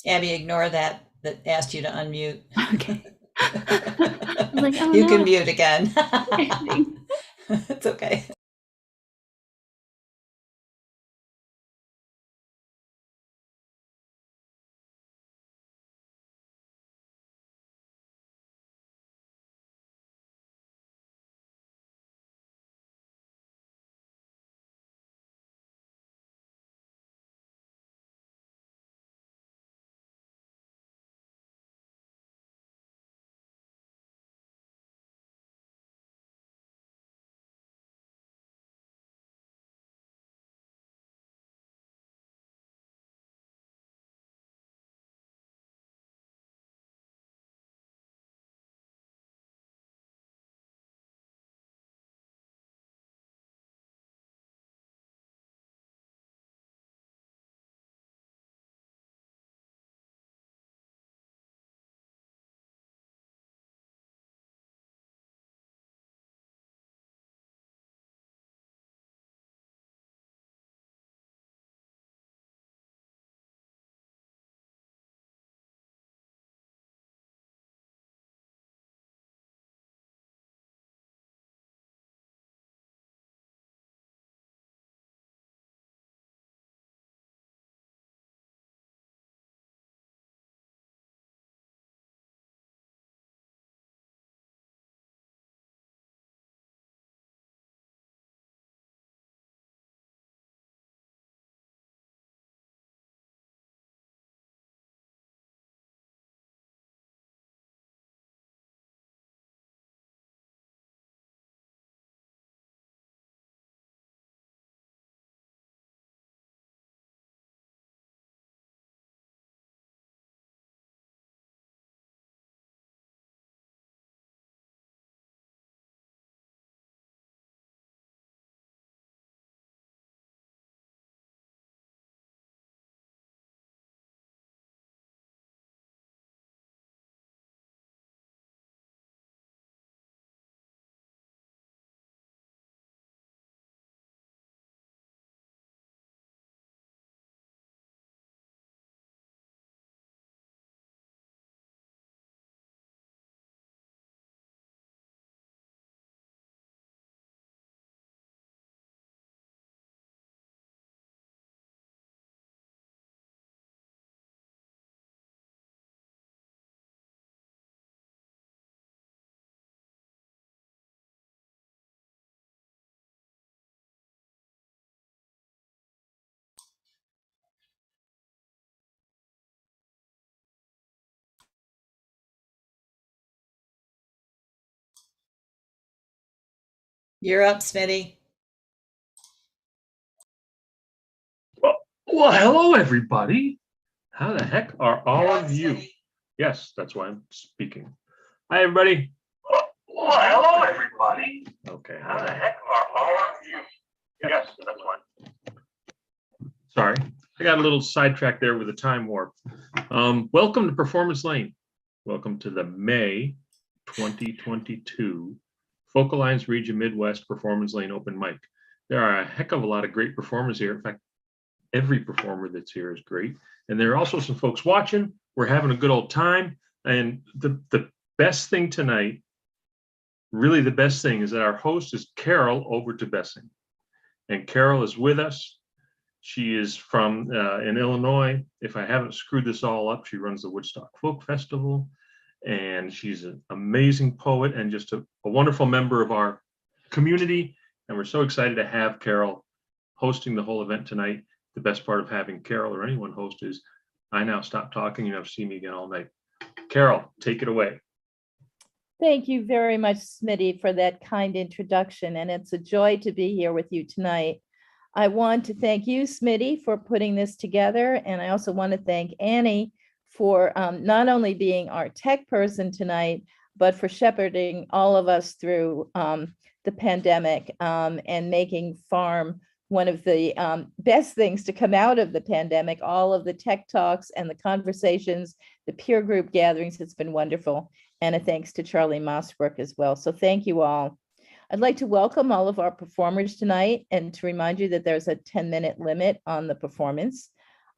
Abby, ignore that asked you to unmute. Okay. I was like, oh You can no. mute again. Okay. It's okay. You're up, Smitty. Well, hello, everybody. How the heck are all of you? Yes, that's why I'm speaking. Hi, everybody. Well, hello, everybody. Okay. How the heck are all of you? Yes, that's why. Sorry, I got a little sidetracked there with a time warp. Welcome to Performance Lane. Welcome to the May 2022 Focal Lines Region Midwest Performance Lane Open Mic. There are a heck of a lot of great performers here. In fact, every performer that's here is great. And there are also some folks watching. We're having a good old time. And the best thing tonight, really the best thing, is that our host is Carol Obertubbesing. And Carol is with us. She is from in Illinois. If I haven't screwed this all up, she runs the Woodstock Folk Festival. And she's an amazing poet and just a wonderful member of our community. And we're so excited to have Carol hosting the whole event tonight. The best part of having Carol or anyone host is I now stop talking. You never see me again all night. Carol, take it away. Thank you very much, Smitty, for that kind introduction. And it's a joy to be here with you tonight. I want to thank you, Smitty, for putting this together. And I also want to thank Annie for not only being our tech person tonight, but for shepherding all of us through the pandemic and making FARM one of the best things to come out of the pandemic. All of the tech talks and the conversations, the peer group gatherings, it's been wonderful. And a thanks to Charlie Mossbrook as well. So thank you all. I'd like to welcome all of our performers tonight and to remind you that there's a 10-minute limit on the performance.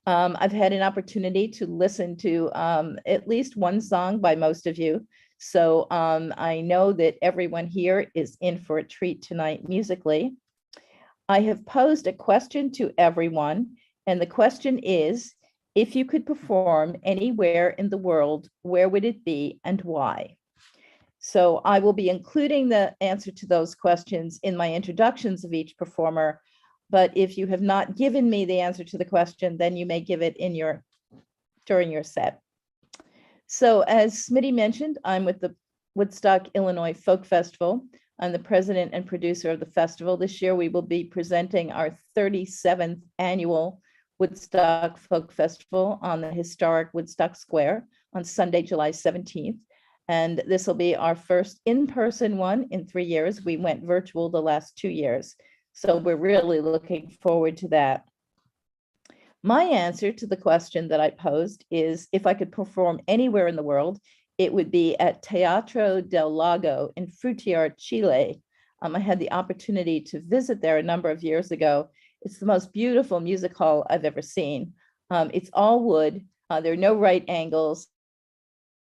I've had an opportunity to listen to at least one song by most of you. So I know that everyone here is in for a treat tonight musically. I have posed a question to everyone, and the question is, if you could perform anywhere in the world, where would it be and why? So I will be including the answer to those questions in my introductions of each performer. But if you have not given me the answer to the question, then you may give it during your set. So as Smitty mentioned, I'm with the Woodstock, Illinois Folk Festival. I'm the president and producer of the festival. This year, we will be presenting our 37th annual Woodstock Folk Festival on the historic Woodstock Square on Sunday, July 17th. And this will be our first in-person one in 3 years. We went virtual the last 2 years. So we're really looking forward to that. My answer to the question that I posed is, if I could perform anywhere in the world, it would be at Teatro del Lago in Frutillar, Chile. I had the opportunity to visit there a number of years ago. It's the most beautiful music hall I've ever seen. It's all wood. There are no right angles.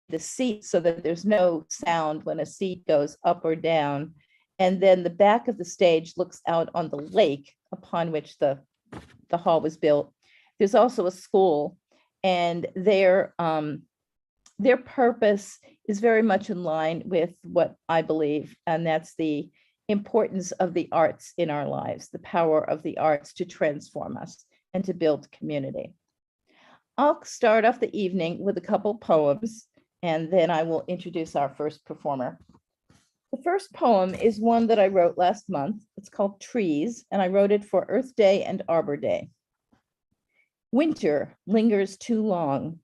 The seat, so that there's no sound when a seat goes up or down. And then the back of the stage looks out on the lake upon which the hall was built. There's also a school, and their purpose is very much in line with what I believe, and that's the importance of the arts in our lives, the power of the arts to transform us and to build community. I'll start off the evening with a couple poems, and then I will introduce our first performer. The first poem is one that I wrote last month. It's called Trees, and I wrote it for Earth Day and Arbor Day. Winter lingers too long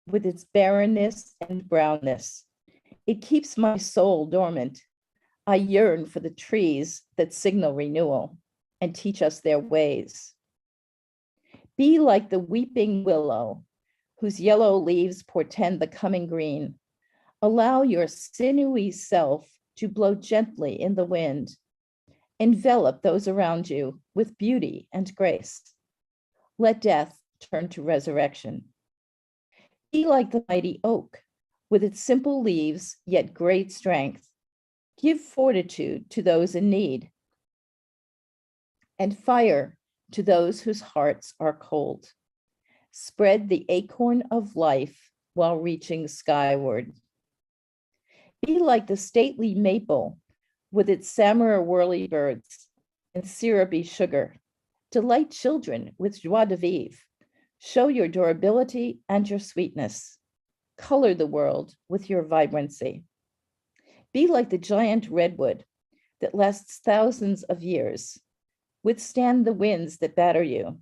with its barrenness and brownness. It keeps my soul dormant. I yearn for the trees that signal renewal and teach us their ways. Be like the weeping willow, whose yellow leaves portend the coming green. Allow your sinewy self to blow gently in the wind. Envelop those around you with beauty and grace. Let death turn to resurrection. Be like the mighty oak, with its simple leaves, yet great strength. Give fortitude to those in need, and fire to those whose hearts are cold. Spread the acorn of life while reaching skyward. Be like the stately maple, with its samara whirlybirds and syrupy sugar. Delight children with joie de vivre. Show your durability and your sweetness. Color the world with your vibrancy. Be like the giant redwood that lasts thousands of years. Withstand the winds that batter you.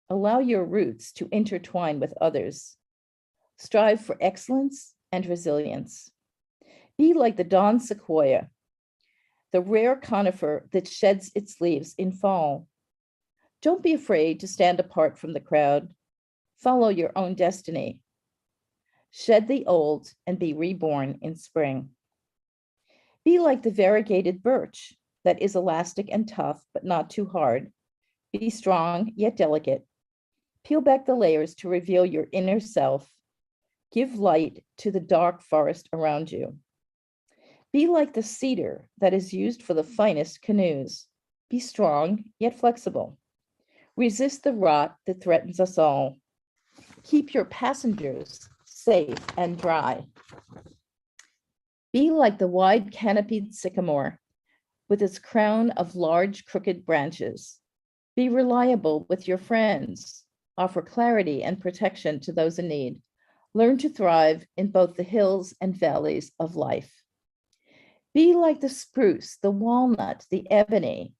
Allow your roots to intertwine with others. Strive for excellence and resilience. Be like the dawn sequoia, the rare conifer that sheds its leaves in fall. Don't be afraid to stand apart from the crowd. Follow your own destiny. Shed the old and be reborn in spring. Be like the variegated birch that is elastic and tough, but not too hard. Be strong yet delicate. Peel back the layers to reveal your inner self. Give light to the dark forest around you. Be like the cedar that is used for the finest canoes. Be strong yet flexible. Resist the rot that threatens us all. Keep your passengers safe and dry. Be like the wide canopied sycamore with its crown of large crooked branches. Be reliable with your friends. Offer clarity and protection to those in need. Learn to thrive in both the hills and valleys of life. Be like the spruce, the walnut, the ebony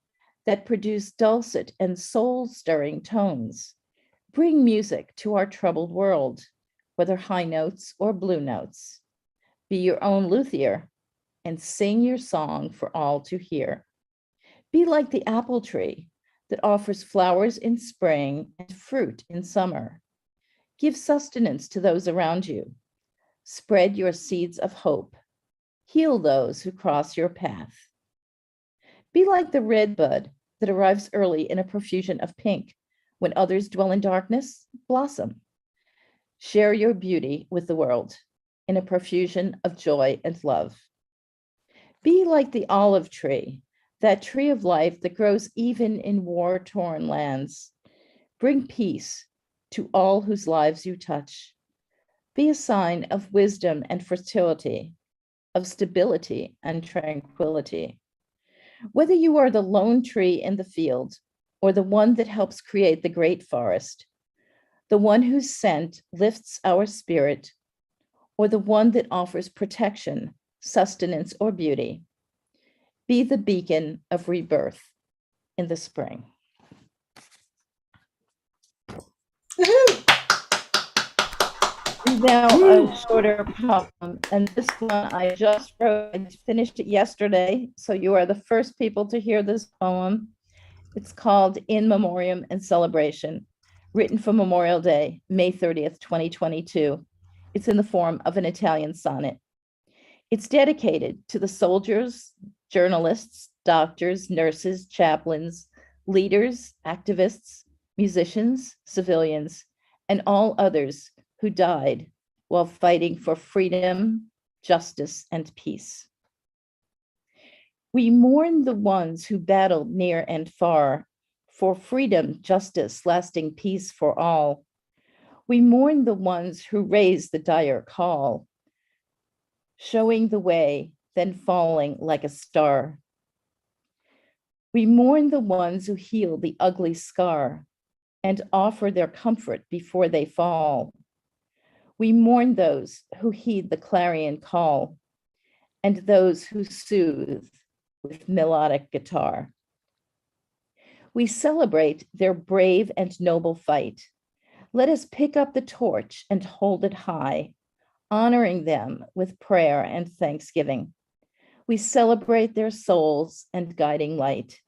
that produce dulcet and soul-stirring tones. Bring music to our troubled world, whether high notes or blue notes. Be your own luthier and sing your song for all to hear. Be like the apple tree that offers flowers in spring and fruit in summer. Give sustenance to those around you. Spread your seeds of hope. Heal those who cross your path. Be like the red bud that arrives early in a profusion of pink, When others dwell in darkness, blossom. Share your beauty with the world in a profusion of joy and love. Be like the olive tree, that tree of life that grows even in war-torn lands. Bring peace to all whose lives you touch. Be a sign of wisdom and fertility, of stability and tranquility. Whether you are the lone tree in the field or the one that helps create the great forest, the one whose scent lifts our spirit, or the one that offers protection, sustenance, or beauty, be the beacon of rebirth in the spring. Woohoo! Now a shorter poem, and this one I just wrote. I finished it yesterday, so you are the first people to hear this poem. It's called In Memoriam and Celebration, written for Memorial Day, May 30th, 2022. It's in the form of an Italian sonnet. It's dedicated to the soldiers, journalists, doctors, nurses, chaplains, leaders, activists, musicians, civilians, and all others who died while fighting for freedom, justice, and peace. We mourn the ones who battled near and far for freedom, justice, lasting peace for all. We mourn the ones who raised the dire call, showing the way, then falling like a star. We mourn the ones who heal the ugly scar and offer their comfort before they fall. We mourn those who heed the clarion call and those who soothe with melodic guitar. We celebrate their brave and noble fight. Let us pick up the torch and hold it high, honoring them with prayer and thanksgiving. We celebrate their souls and guiding light.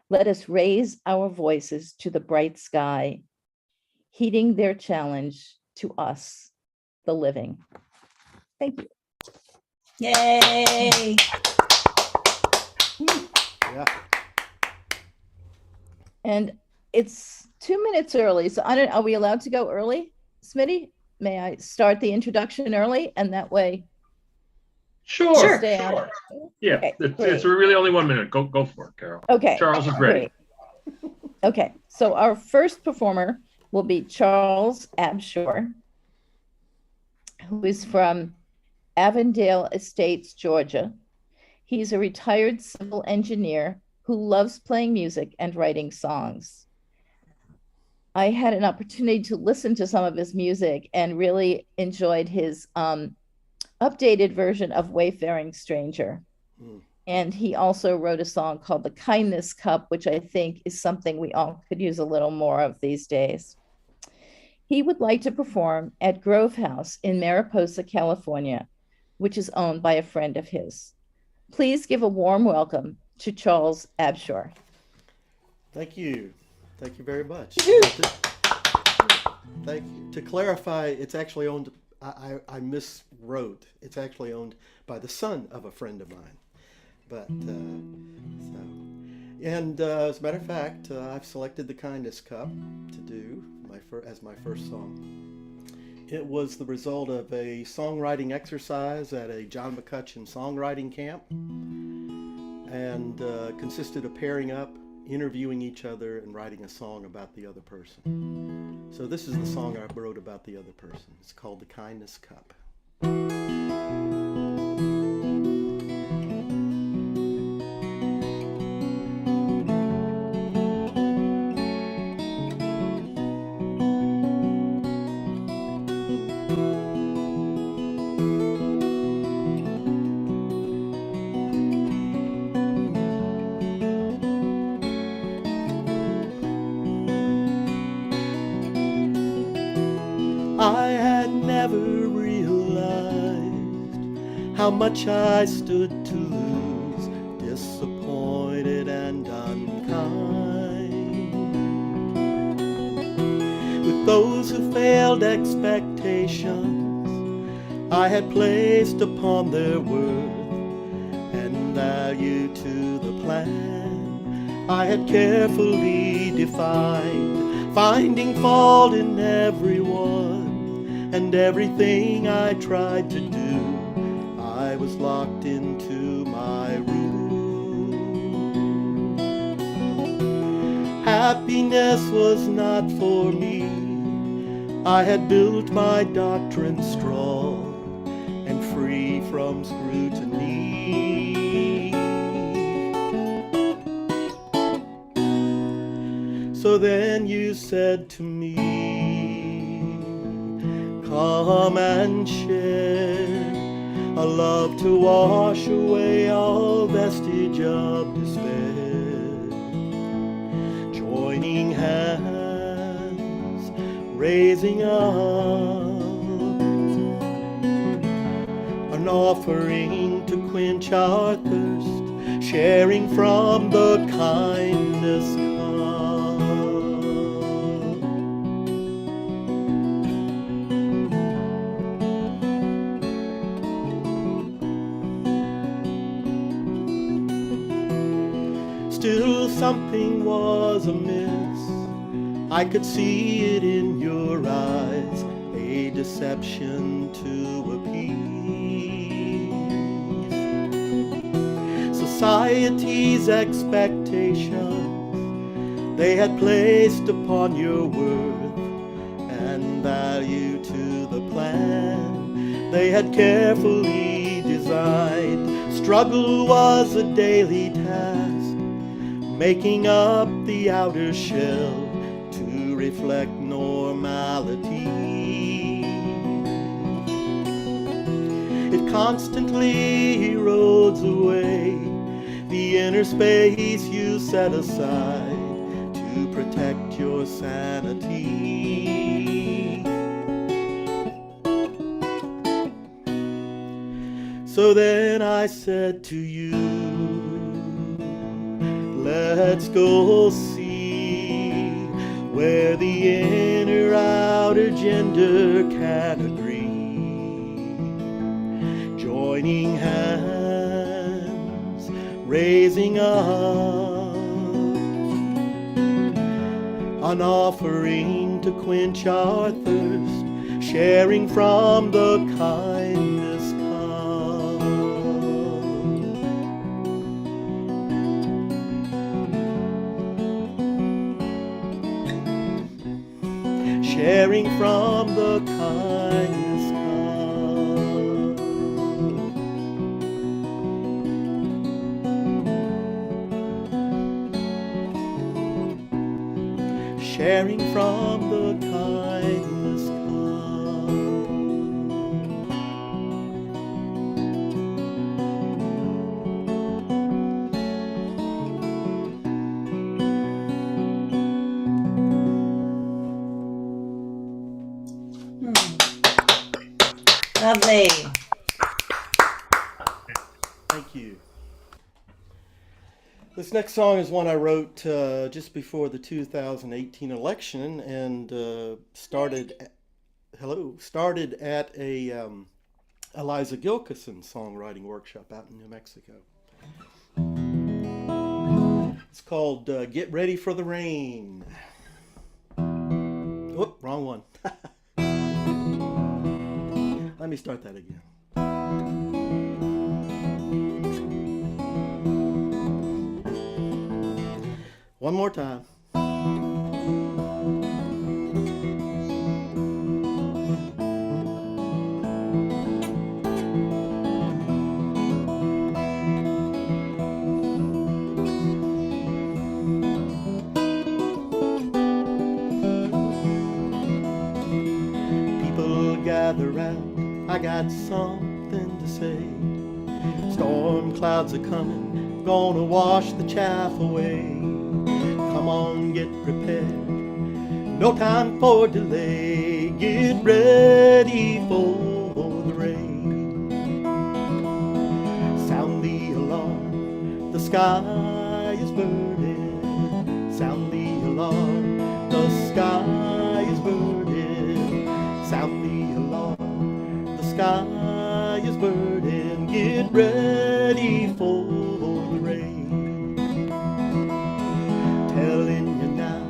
Let us raise our voices to the bright sky, heeding their challenge to us, the living. Thank you. Yay! Yeah. And it's 2 minutes early, so are we allowed to go early, Smitty? May I start the introduction early, and that way Sure. stay on? Sure. Yeah, Okay, it's really only 1 minute. Go for it, Carol. Okay. Charles is ready. Great. Okay, so our first performer will be Charles Absher, who is from Avondale Estates, Georgia. He's a retired civil engineer who loves playing music and writing songs. I had an opportunity to listen to some of his music and really enjoyed his updated version of Wayfaring Stranger. And he also wrote a song called The Kindness Cup, which I think is something we all could use a little more of these days. He would like to perform at Grove House in Mariposa, California, which is owned by a friend of his. Please give a warm welcome to Charles Absher. Thank you. Thank you very much. Thank you. To clarify, it's actually owned, I miswrote. It's actually owned by the son of a friend of mine. But, as a matter of fact, I've selected The Kindness Cup to do as my first song. It was the result of a songwriting exercise at a John McCutcheon songwriting camp, and consisted of pairing up, interviewing each other, and writing a song about the other person. So this is the song I wrote about the other person. It's called The Kindness Cup. I had never realized how much I stood to lose, disappointed and unkind. With those who failed expectations I had placed upon their worth and value to the plan I had carefully defined finding fault in everyone and everything I tried to do. I was locked into my room. Happiness was not for me. I had built my doctrine strong and free from scrutiny. So then you said to me, come and share a love to wash away all vestige of despair. Joining hands, raising up an offering to quench our thirst, sharing from the kindness cup. Still something was amiss. I could see it in your eyes, a deception to appease society's expectations. They had placed upon your worth and value to the plan they had carefully designed. Struggle was a daily task, making up the outer shell to reflect normality. It constantly erodes away the inner space you set aside to protect your sanity. So then I said to you, let's go see where the inner outer gender can agree. Joining hands, raising up an offering to quench our thirst, sharing from the kindness cup. Sharing from the kindness cup. Sharing from the kindness cup. Lovely. Thank you. This next song is one I wrote just before the 2018 election, and started at a Eliza Gilkison songwriting workshop out in New Mexico. It's called Get Ready for the Rain. Whoop, wrong one. Let me start that again. One more time. People gather round, I got something to say. Storm clouds are coming, gonna wash the chaff away. Come on, get prepared, no time for delay. Get ready for the rain. Sound the alarm, the sky is burning. Sound the alarm, the sky is burning. Sound the alarm, the sky is burning. Get ready for the rain. Telling you now,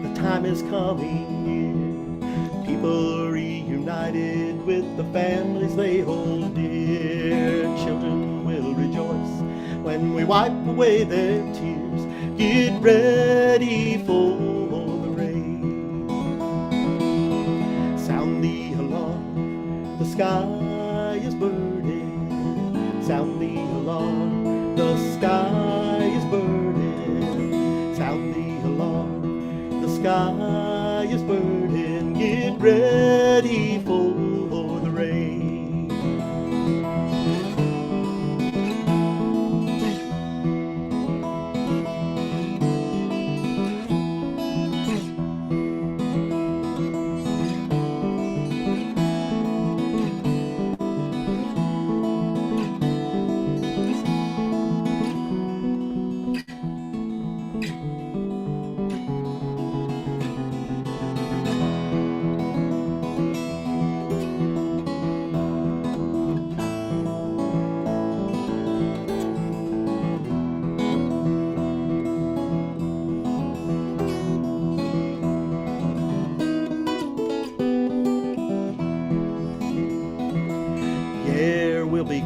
the time is coming near. People reunited with the families they hold dear. Children will rejoice when we wipe away their tears. Get ready for the rain. Sound the alarm, the sky is burning. Sound the alarm, the sky is burning. Sound the alarm, the sky is burning. Get ready for the rain.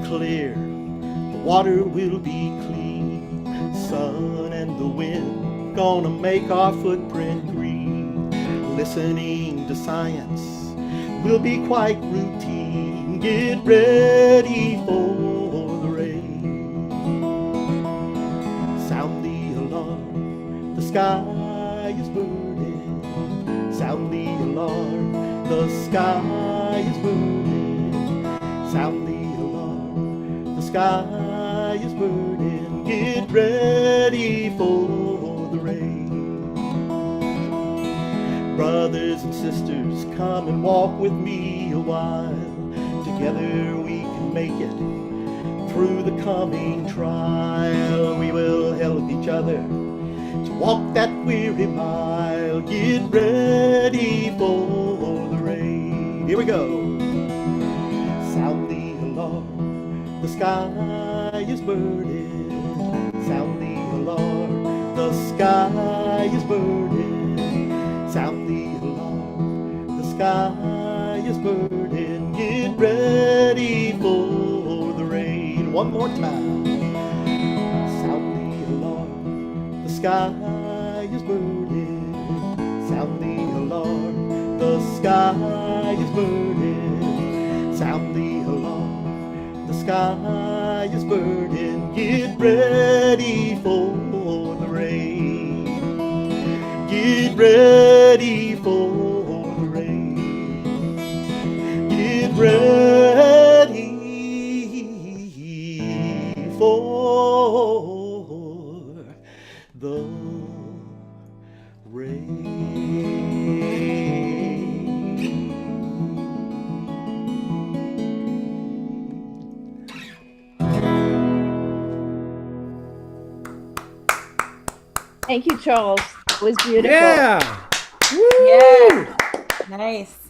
Clear, the water will be clean. Sun and the wind gonna make our footprint green. Listening to science will be quite routine. Get ready for the rain. Sound the alarm, the sky is burning. Sound the alarm, the sky is burning. Sound the sky is burning. Get ready for the rain. Brothers and sisters, come and walk with me a while. Together we can make it through the coming trial. We will help each other to walk that weary mile. Get ready for the rain. Here we go. Sound the alarm, the sky is burning. Sound the alarm, the sky is burning. Sound the alarm, the sky is burning. Get ready for the rain. One more time. Sound the alarm, the sky is burning. Sound the alarm, the sky is burning. Sound the alarm, the sky is burning. Get ready for the rain. Get ready for the rain. Get ready for the rain. Thank you, Charles. It was beautiful. Yeah. Yeah. Nice.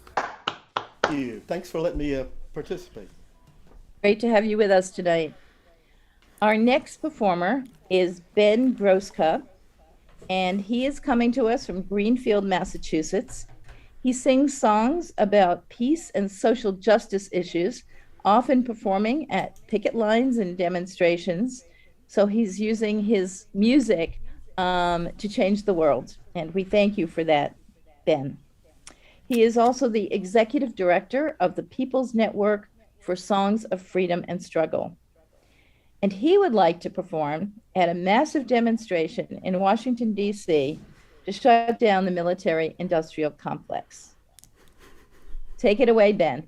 Thank you. Thanks for letting me participate. Great to have you with us tonight. Our next performer is Ben Grosscup, and he is coming to us from Greenfield, Massachusetts. He sings songs about peace and social justice issues, often performing at picket lines and demonstrations. So he's using his music to change the world, and we thank you for that, Ben. He is also the executive director of the People's Network for Songs of Freedom and Struggle. And he would like to perform at a massive demonstration in Washington, D.C. to shut down the military-industrial complex. Take it away, Ben.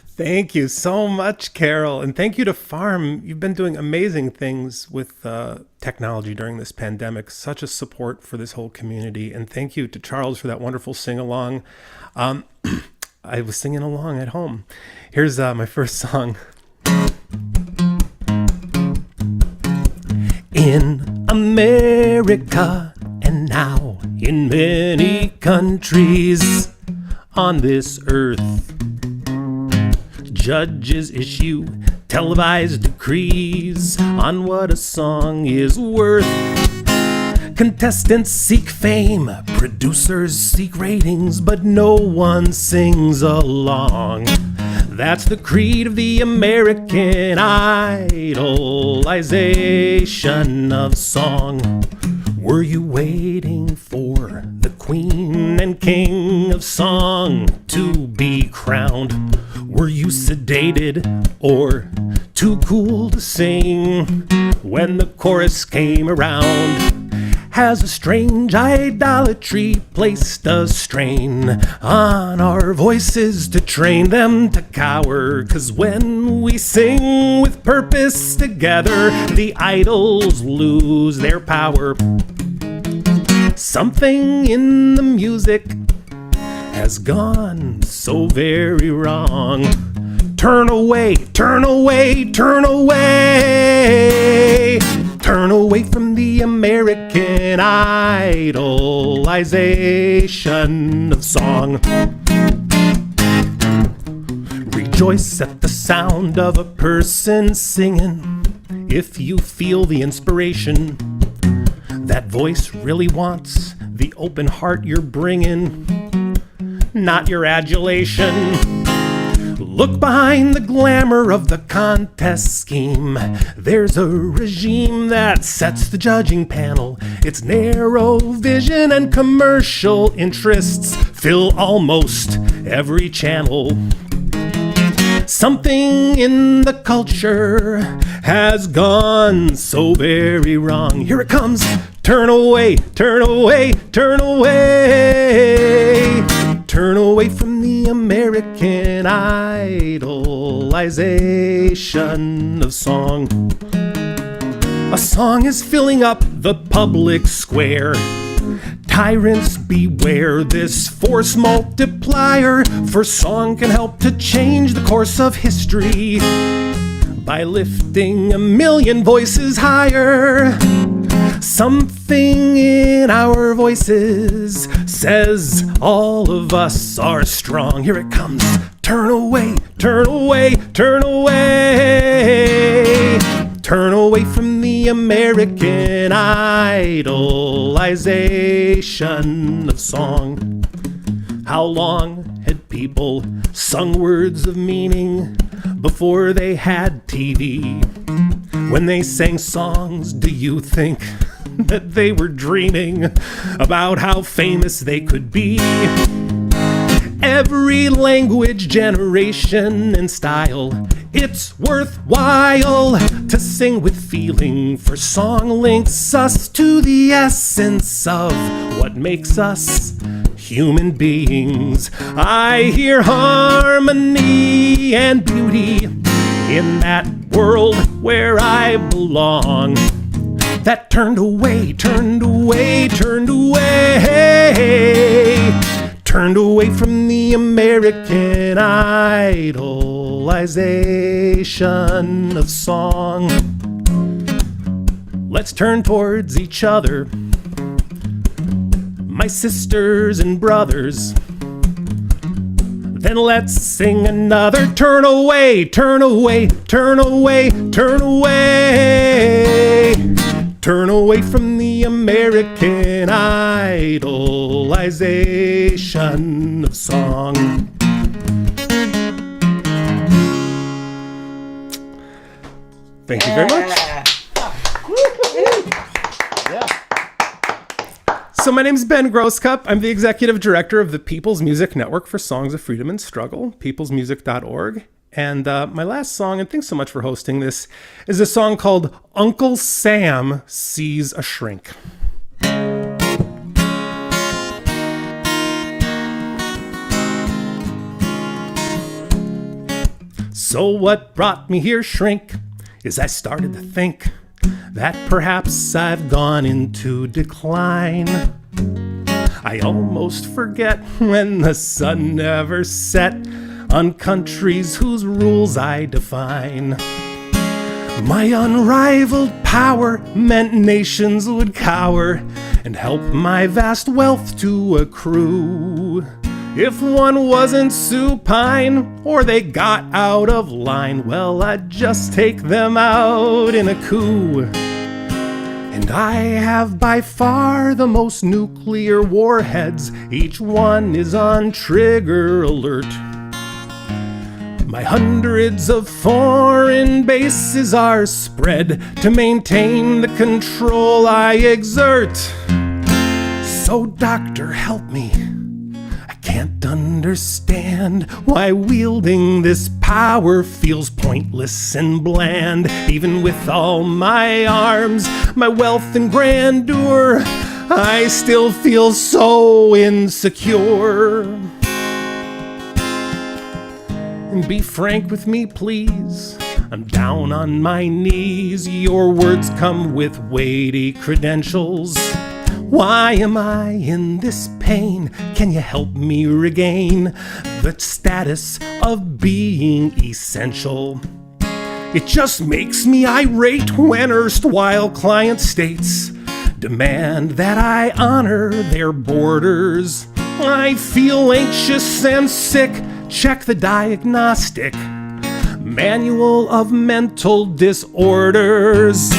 Thank you so much, Carol. And thank you to Farm. You've been doing amazing things with technology during this pandemic. Such a support for this whole community. And thank you to Charles for that wonderful sing-along. I was singing along at home. Here's my first song. In America and now in many countries on this earth, judges issue televised decrees on what a song is worth. Contestants seek fame, producers seek ratings, but no one sings along. That's the creed of the American idolization of song. Were you waiting for the queen and king of song to be crowned? Were you sedated or too cool to sing when the chorus came around? Has a strange idolatry placed a strain on our voices to train them to cower? 'Cause when we sing with purpose together, the idols lose their power. Something in the music has gone so very wrong. Turn away, turn away, turn away. Turn away from the American idolization of song. Rejoice at the sound of a person singing. If you feel the inspiration, that voice really wants the open heart you're bringing, not your adulation. Look behind the glamour of the contest scheme. There's a regime that sets the judging panel. Its narrow vision and commercial interests fill almost every channel. Something in the culture has gone so very wrong. Here it comes. Turn away, turn away, turn away. Turn away from the American idolization of song. A song is filling up the public square. Tyrants beware this force multiplier, for song can help to change the course of history by lifting a million voices higher. Something in our voices says all of us are strong. Here it comes. Turn away, turn away, turn away. Turn away from the American idolization of song. How long had people sung words of meaning before they had TV? When they sang songs, do you think that they were dreaming about how famous they could be? Every language, generation, and style, it's worthwhile to sing with feeling, for song links us to the essence of what makes us human beings. I hear harmony and beauty in that world where I belong. That turned away, turned away, turned away. Turned away from the American idolization of song. Let's turn towards each other, my sisters and brothers. Then let's sing another. Turn away, turn away, turn away, turn away. Turn away from the American idolization of song. Thank you very much. So my name is Ben Grosscup. I'm the executive director of the People's Music Network for Songs of Freedom and Struggle, peoplesmusic.org. And my last song, and thanks so much for hosting this, is a song called Uncle Sam Sees a Shrink. So what brought me here, shrink, is I started to think that perhaps I've gone into decline. I almost forget when the sun never set on countries whose rules I define. My unrivaled power meant nations would cower and help my vast wealth to accrue. If one wasn't supine or they got out of line, well, I'd just take them out in a coup. And I have by far the most nuclear warheads. Each one is on trigger alert. My hundreds of foreign bases are spread to maintain the control I exert. So, doctor, help me. I can't understand why wielding this power feels pointless and bland. Even with all my arms, my wealth and grandeur, I still feel so insecure. And be frank with me, please. I'm down on my knees. Your words come with weighty credentials. Why am I in this pain? Can you help me regain the status of being essential? It just makes me irate when erstwhile client states demand that I honor their borders. I feel anxious and sick. Check the diagnostic manual of mental disorders.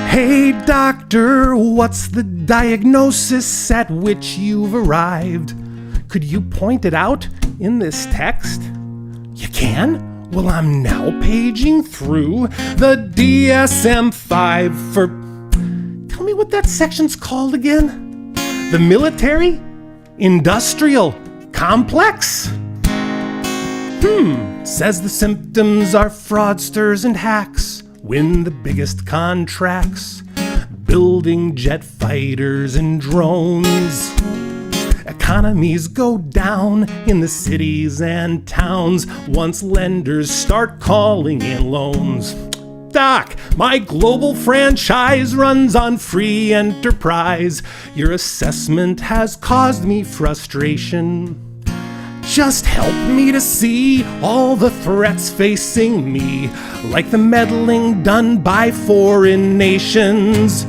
Hey doctor, what's the diagnosis at which you've arrived? Could you point it out in this text? You can? Well, I'm now paging through the DSM-5 for... Tell me what that section's called again? The military? Industrial complex? Says the symptoms are fraudsters and hacks win the biggest contracts, building jet fighters and drones. Economies go down in the cities and towns once lenders start calling in loans. Doc, my global franchise runs on free enterprise. Your assessment has caused me frustration. Just help me to see all the threats facing me, like the meddling done by foreign nations.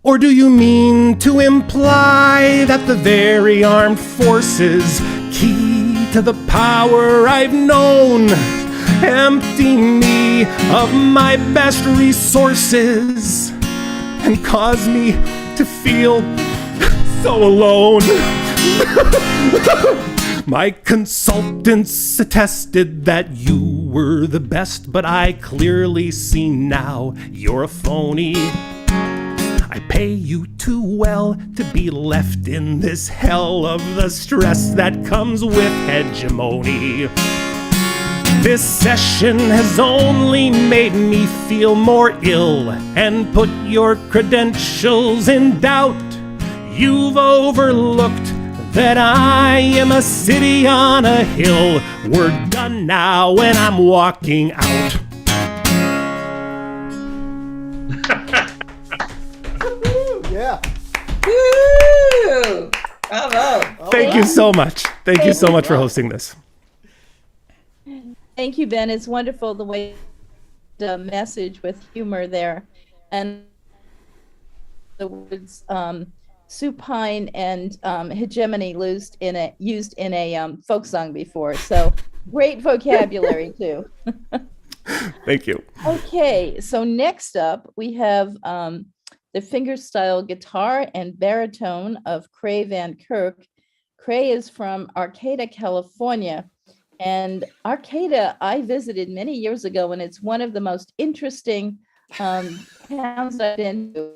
Or do you mean to imply that the very armed forces, key to the power I've known, empty me of my best resources and cause me to feel so alone? My consultants attested that you were the best, but I clearly see now you're a phony. I pay you too well to be left in this hell of the stress that comes with hegemony. This session has only made me feel more ill and put your credentials in doubt. You've overlooked that I am a city on a hill. We're done now and I'm walking out. Yeah. Woo! Bravo. Thank you so much. Thank you so much for hosting this. Thank you, Ben. It's wonderful the way the message with humor there, and the words supine and hegemony used in a folk song before. So great vocabulary too. Thank you. Okay, so next up we have the fingerstyle guitar and baritone of Kray Van Kirk. Kray is from Arcata, California. And Arcata, I visited many years ago, and it's one of the most interesting towns I've been to.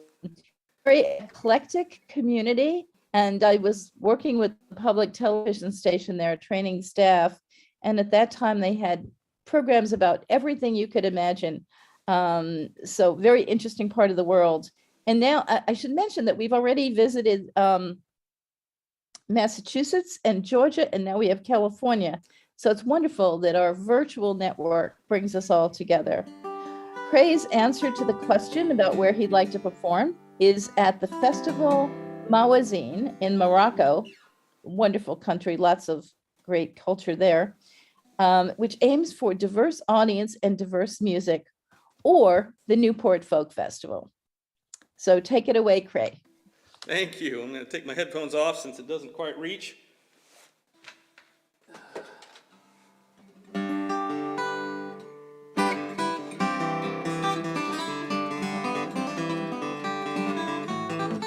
Very eclectic community, and I was working with the public television station there, training staff, and at that time they had programs about everything you could imagine. So very interesting part of the world. And now I should mention that we've already visited Massachusetts and Georgia, and now we have California. So it's wonderful that our virtual network brings us all together. Kray's answer to the question about where he'd like to perform is at the Festival Mawazine in Morocco, wonderful country, lots of great culture there, which aims for diverse audience and diverse music, or the Newport Folk Festival. So take it away, Kray. Thank you. I'm going to take my headphones off since it doesn't quite reach.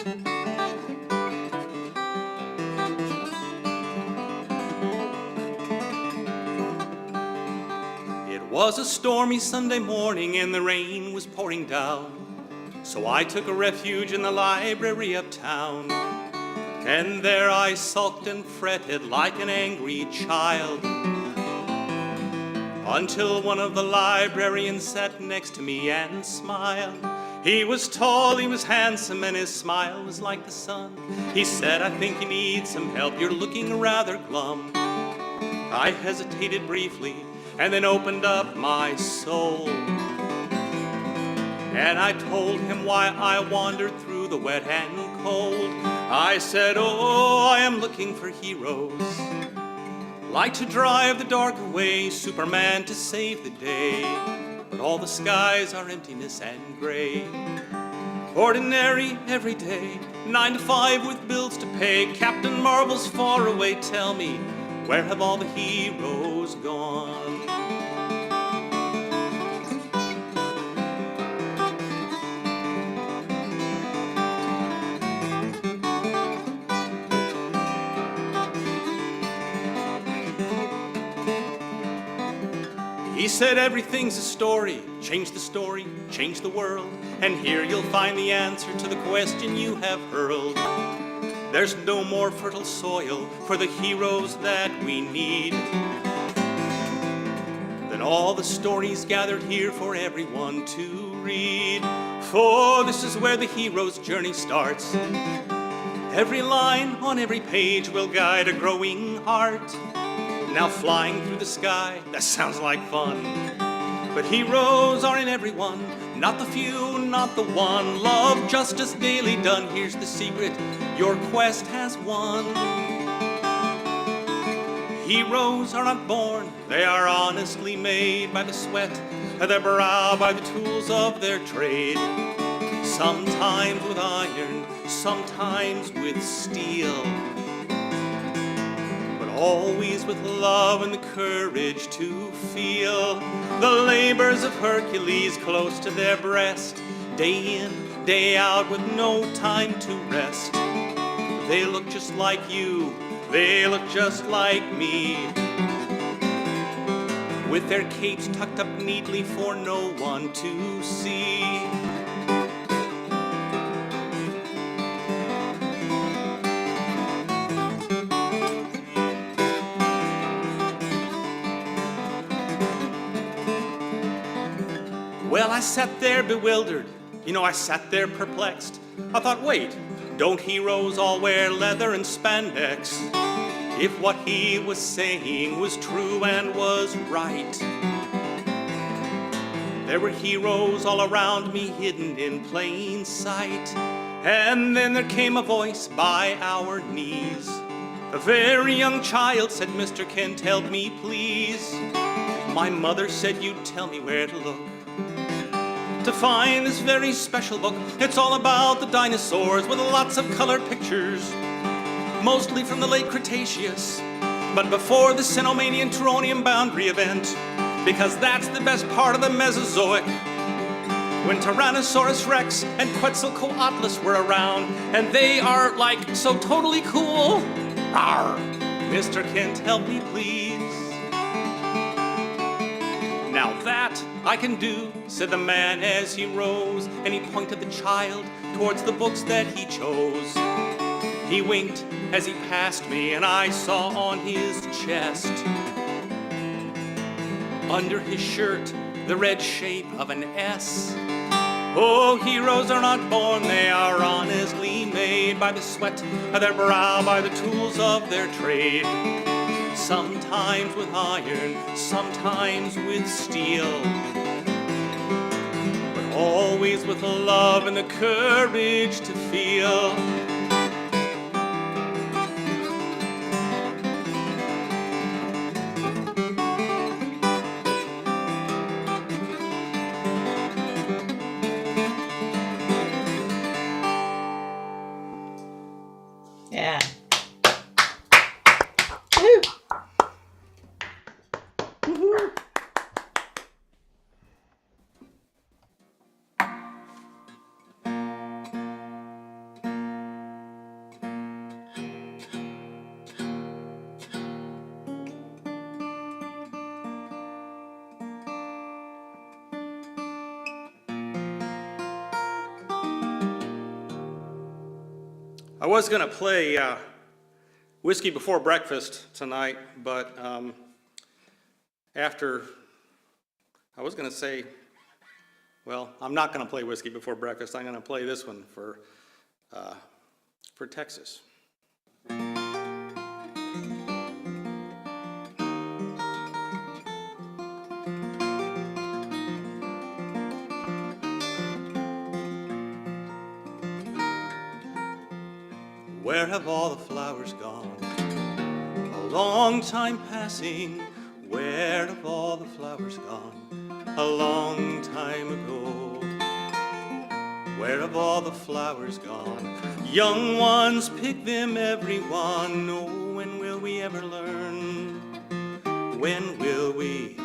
It was a stormy Sunday morning and the rain was pouring down. So I took a refuge in the library uptown. And there I sulked and fretted like an angry child. Until one of the librarians sat next to me and smiled. He was tall, he was handsome, and his smile was like the sun. He said, "I think you need some help, you're looking rather glum." I hesitated briefly and then opened up my soul. And I told him why I wandered through the wet and cold. I said, "Oh, I am looking for heroes, like to drive the dark away, Superman to save the day. But all the skies are emptiness and gray. Ordinary, everyday, 9 to 5 with bills to pay. Captain Marvel's far away, tell me, where have all the heroes gone?" He said, "Everything's a story. Change the story, change the world. And here you'll find the answer to the question you have hurled. There's no more fertile soil for the heroes that we need than all the stories gathered here for everyone to read. For this is where the hero's journey starts. Every line on every page will guide a growing heart. Now flying through the sky, that sounds like fun. But heroes are in everyone, not the few, not the one. Love, justice, daily done, here's the secret, your quest has won. Heroes are not born, they are honestly made by the sweat of their brow, by the tools of their trade. Sometimes with iron, sometimes with steel, always with love and the courage to feel the labors of Hercules close to their breast, day in, day out with no time to rest. They look just like you, they look just like me, with their capes tucked up neatly for no one to see. Well, I sat there bewildered, I sat there perplexed. I thought, wait, don't heroes all wear leather and spandex? If what he was saying was true and was right, there were heroes all around me hidden in plain sight. And then there came a voice by our knees. A very young child said, "Mr. Kent, help me please." My mother said, "You'd tell me where to look to find this very special book. It's all about the dinosaurs with lots of colored pictures, mostly from the late Cretaceous, but before the Cenomanian-Turonian boundary event, because that's the best part of the Mesozoic, when Tyrannosaurus Rex and Quetzalcoatlus were around, and they are like so totally cool. Rawr. Mr. Kent, help me please." "Now that I can do," said the man as he rose, and he pointed the child towards the books that he chose. He winked as he passed me, and I saw on his chest, under his shirt, the red shape of an S. Oh, heroes are not born, they are honestly made by the sweat of their brow, by the tools of their trade. Sometimes with iron, sometimes with steel, but always with love and the courage to feel. Yeah. I was going to play Whiskey Before Breakfast tonight, but after, I was going to say, well, I'm not going to play Whiskey Before Breakfast. I'm going to play this one for Texas. Where have all the flowers gone? A long time passing. Where have all the flowers gone? A long time ago. Where have all the flowers gone? Young ones, pick them every one. Oh, when will we ever learn? When will we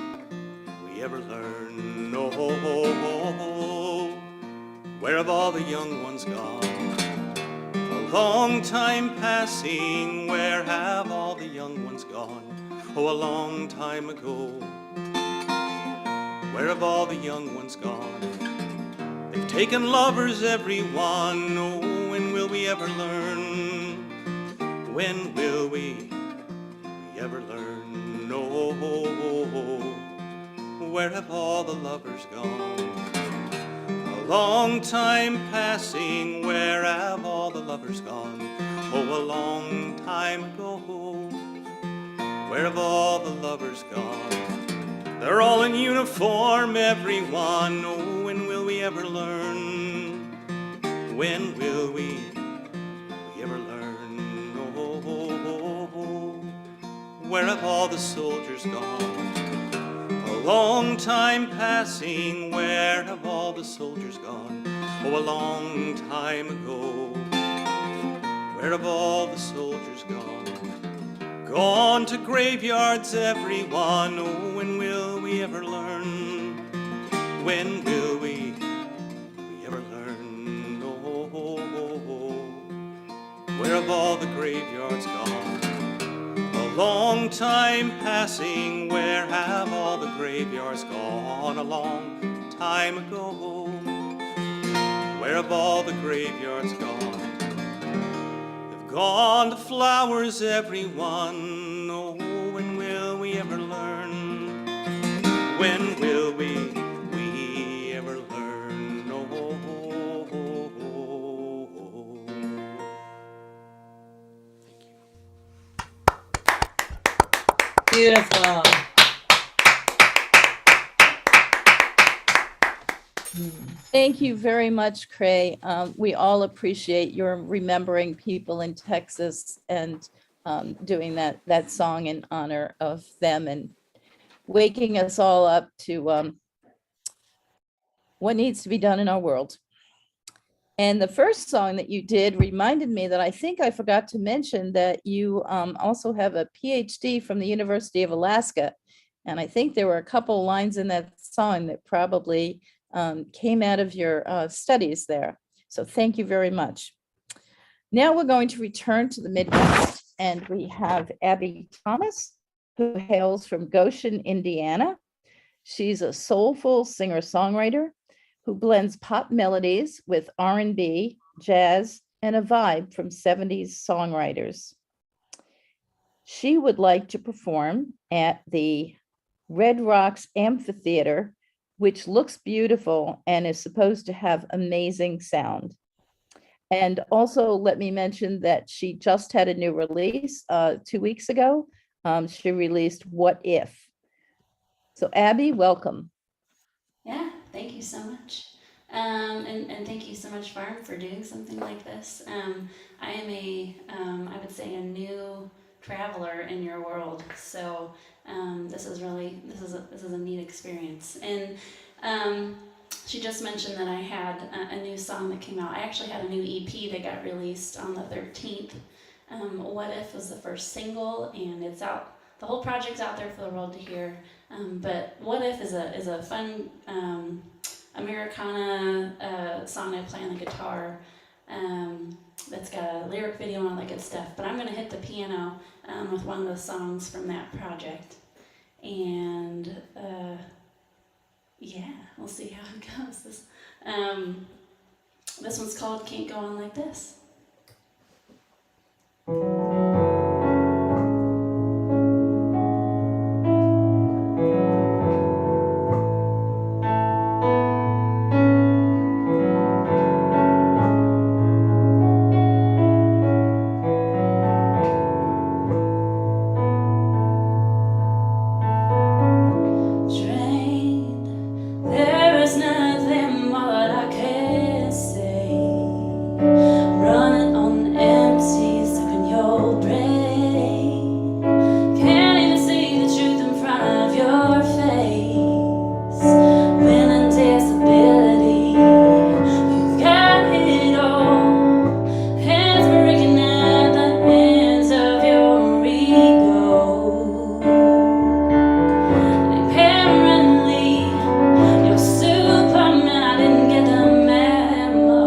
ever learn? Oh, where have all the young ones gone? A long time passing, where have all the young ones gone? Oh, a long time ago. Where have all the young ones gone? They've taken lovers, every one. Oh, when will we ever learn? When will we ever learn? Oh, where have all the lovers gone? A long time passing, where have all the lovers gone? Oh, a long time ago. Where have all the lovers gone? They're all in uniform, every one. Oh, when will we ever learn? When will we ever learn? Oh, where have all the soldiers gone? A long time passing, where have all the soldiers gone? Oh, a long time ago. Where have all the soldiers gone? Gone to graveyards, every one. Oh, when will we ever learn? When will we ever learn? Oh, where have all the graveyards gone? A long time passing, where have all the graveyards gone? A long time ago. Where have all the graveyards gone? They've gone to flowers, every one. Oh, when will we ever learn? When will we ever learn? Oh, Beautiful. Thank you very much, Kray. We all appreciate your remembering people in Texas and doing that song in honor of them and waking us all up to what needs to be done in our world. And the first song that you did reminded me that I think I forgot to mention that you also have a PhD from the University of Alaska. And I think there were a couple lines in that song that probably came out of your studies there. So thank you very much. Now we're going to return to the Midwest, and we have Abbie Thomas, who hails from Goshen, Indiana. She's a soulful singer-songwriter who blends pop melodies with R&B, jazz, and a vibe from 70s songwriters. She would like to perform at the Red Rocks Amphitheater, which looks beautiful and is supposed to have amazing sound. And also let me mention that she just had a new release 2 weeks ago. She released What If. So Abbie, welcome. Yeah, thank you so much. And thank you so much, Farm, for doing something like this. I am I would say a new traveler in your world. So this is a neat experience. And she just mentioned that I had a new song that came out. I actually had a new EP that got released on the 13th. What If was the first single, and it's out. The whole project's out there for the world to hear. But What If is a fun Americana song I play on the guitar. That's got a lyric video and all that good stuff. But I'm gonna hit the piano with one of the songs from that project. And yeah, we'll see how it goes. This one's called Can't Go On Like This. There is nothing more that I can say. Running on empty, stuck in your brain. Can't even see the truth in front of your face. Winning disability, you've got it all. Hands breaking at the hands of your ego. Apparently, you're Superman. I didn't get the memo.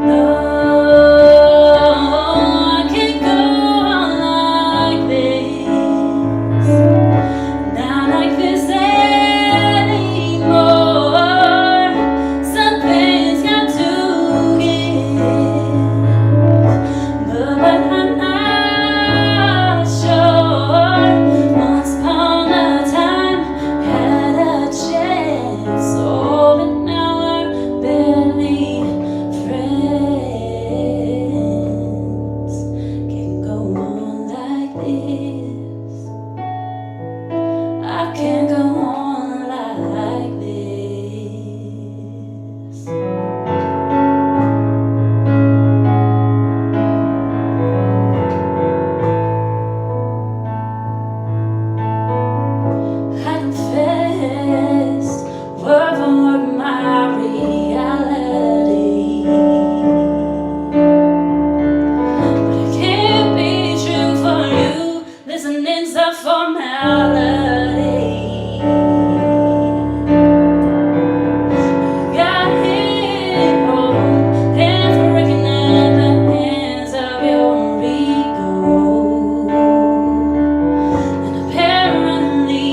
No, I can't go on like this. Not like this anymore. Something's got to give. But I'm not sure. Once upon a time, had a chance. Oh, but now we're barely friends. Can't go on like this. I can't go on like this. I confess, word for word, my reality. But it can't be true for you. Listening's a formality. Got hit home, hands breaking at the hands of your ego. And apparently,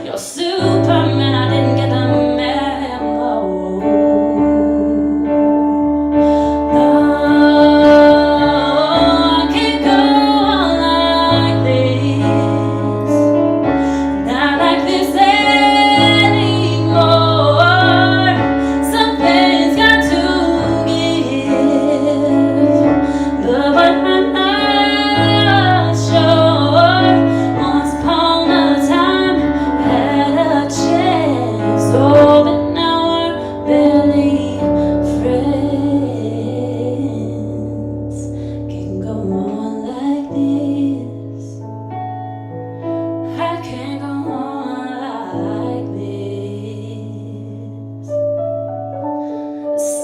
you're Superman. I didn't get the memo. No, I can't go on like this. Not like this anymore. Something's got to give. But I'm not sure. Once upon a time, had a chance. Oh, but now we're barely friends. Can't go on like this. I can't go on like this.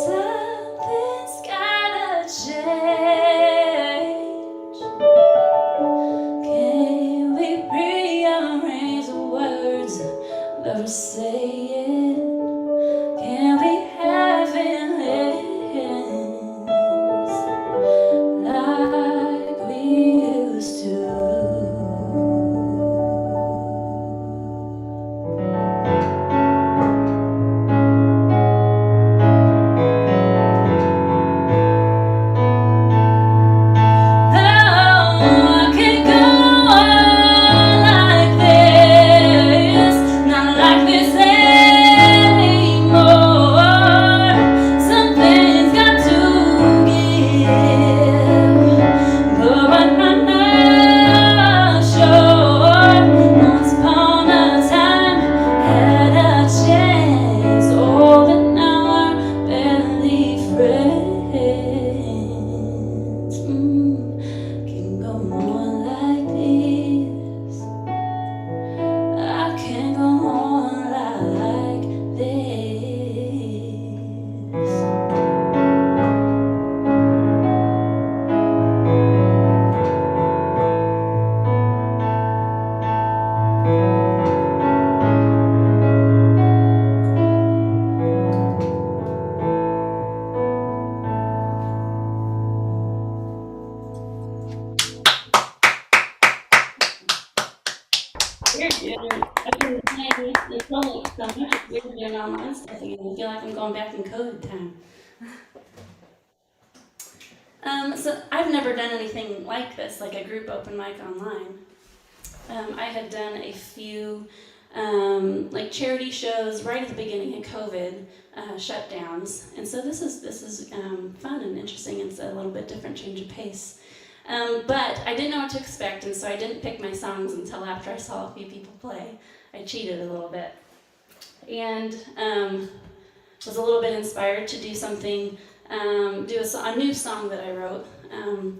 Something's gotta change. Can we rearrange the words that we're saying? Can we have feelings like we used to? No, I can't go on like this. Not like this anymore. Something's got to give. But I'm not sure. Once upon a time, had a chance. Oh, but now we're barely friends. Can't go on like this. I can't go on like this. Weird doing, I've been playing this role so much, it's weird doing online stuff again. I feel like I'm going back in COVID time. So I've never done anything like this, like a group open mic online. I had done a few like charity shows right at the beginning of COVID shutdowns, and so this is fun and interesting. It's a little bit different change of pace, but I didn't know what to expect, and so I didn't pick my songs until after I saw a few people play. I cheated a little bit, and was a little bit inspired to do something, do a new song that I wrote. I'm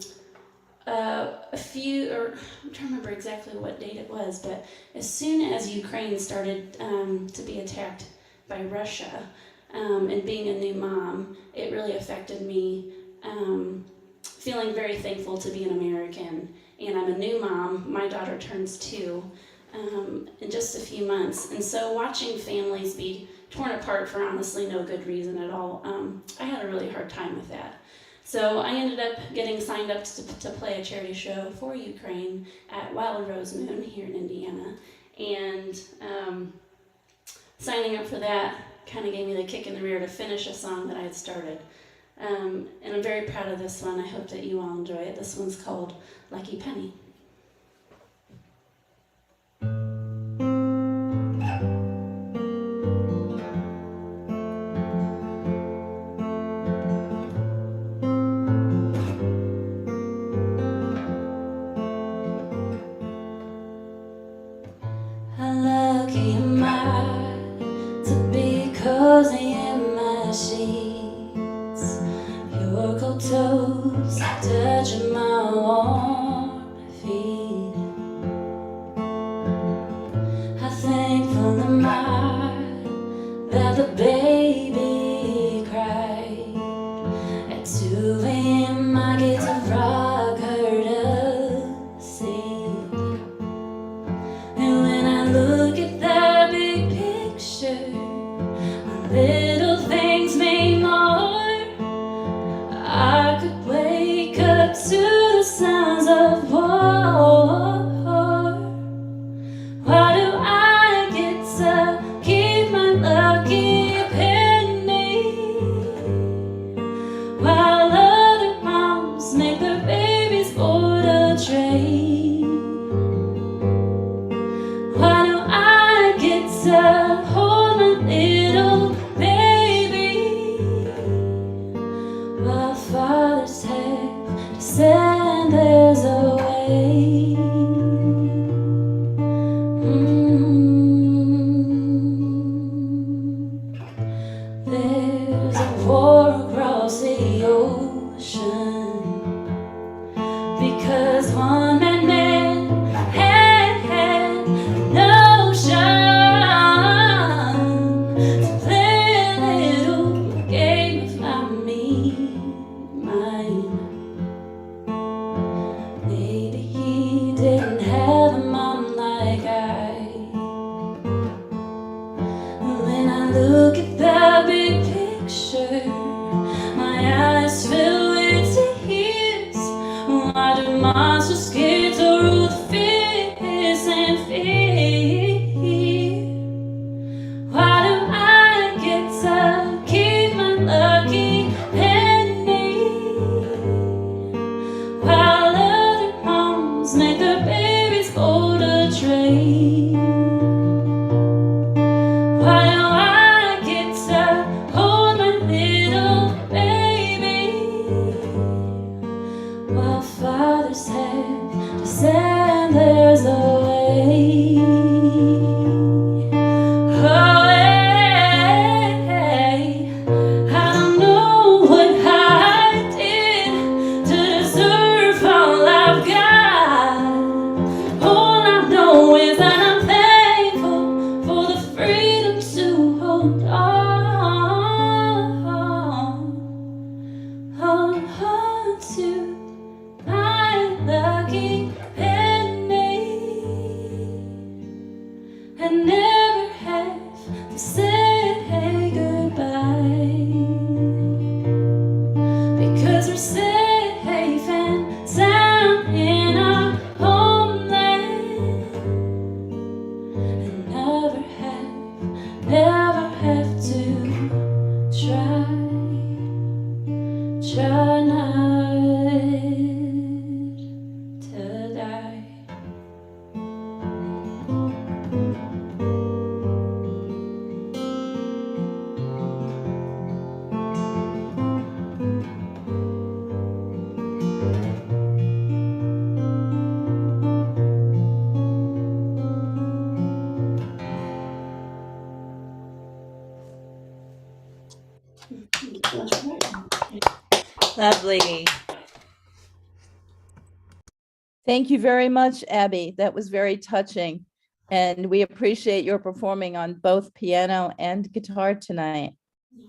trying to remember exactly what date it was, but as soon as Ukraine started to be attacked by Russia, and being a new mom, it really affected me, feeling very thankful to be an American. And I'm a new mom, my daughter turns 2 in just a few months, and so watching families be torn apart for honestly no good reason at all, I had a really hard time with that. So I ended up getting signed up to play a charity show for Ukraine at Wild Rose Moon here in Indiana. And signing up for that kind of gave me the kick in the rear to finish a song that I had started. And I'm very proud of this one. I hope that you all enjoy it. This one's called Lucky Penny. Cozy in my sheets, your cold toes touching my warm feet. How thankful am I that the baby cried at 2 a.m. I get to rock her to sleep. And when I look at that big picture, little things mean more. I could wake up to the sounds of war. Why do I get to keep my lucky penny while other moms make their babies board a train? Why do I get to hold my little fathers have to send theirs away? There's a war across the ocean because one man had no shot to play a little game of I me. Maybe he didn't have a mom like I. When I look at that big picture, my eyes fill with tears. Why do monsters scared to rule the fierce and fear? Why do I get to keep my lucky penny while other moms make their babies board a train? Why do I get to hold my little baby while fathers have to send theirs away? Oh, hey, I don't know what I did to deserve all I've got. All I know is that I'm thankful for the freedom to hold on to my lucky penny, and never have to say goodbye, because we're safe and sound in our homeland, and never have to try not Lovely. Thank you very much, Abbie. That was very touching. And we appreciate your performing on both piano and guitar tonight.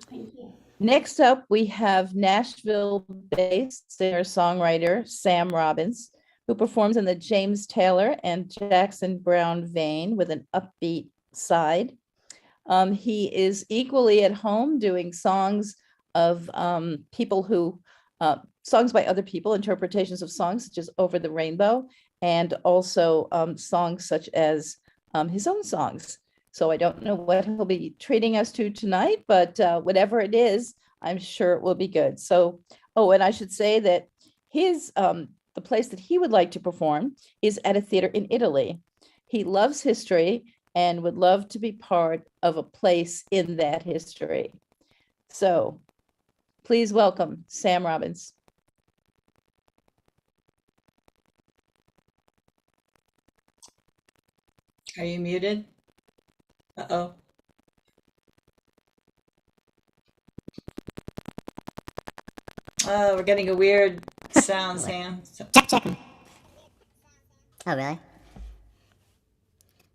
Thank you. Next up, we have Nashville-based singer-songwriter Sam Robbins, who performs in the James Taylor and Jackson Browne vein with an upbeat side. He is equally at home doing songs of people who, songs by other people, interpretations of songs such as Over the Rainbow, and also songs such as his own songs. So I don't know what he'll be treating us to tonight, but whatever it is, I'm sure it will be good. So, oh, and I should say that his, the place that he would like to perform is at a theater in Italy. He loves history and would love to be part of a place in that history. So please welcome Sam Robbins. Are you muted? Uh-oh. Oh, we're getting a weird sound, Sam. Check. Oh, really?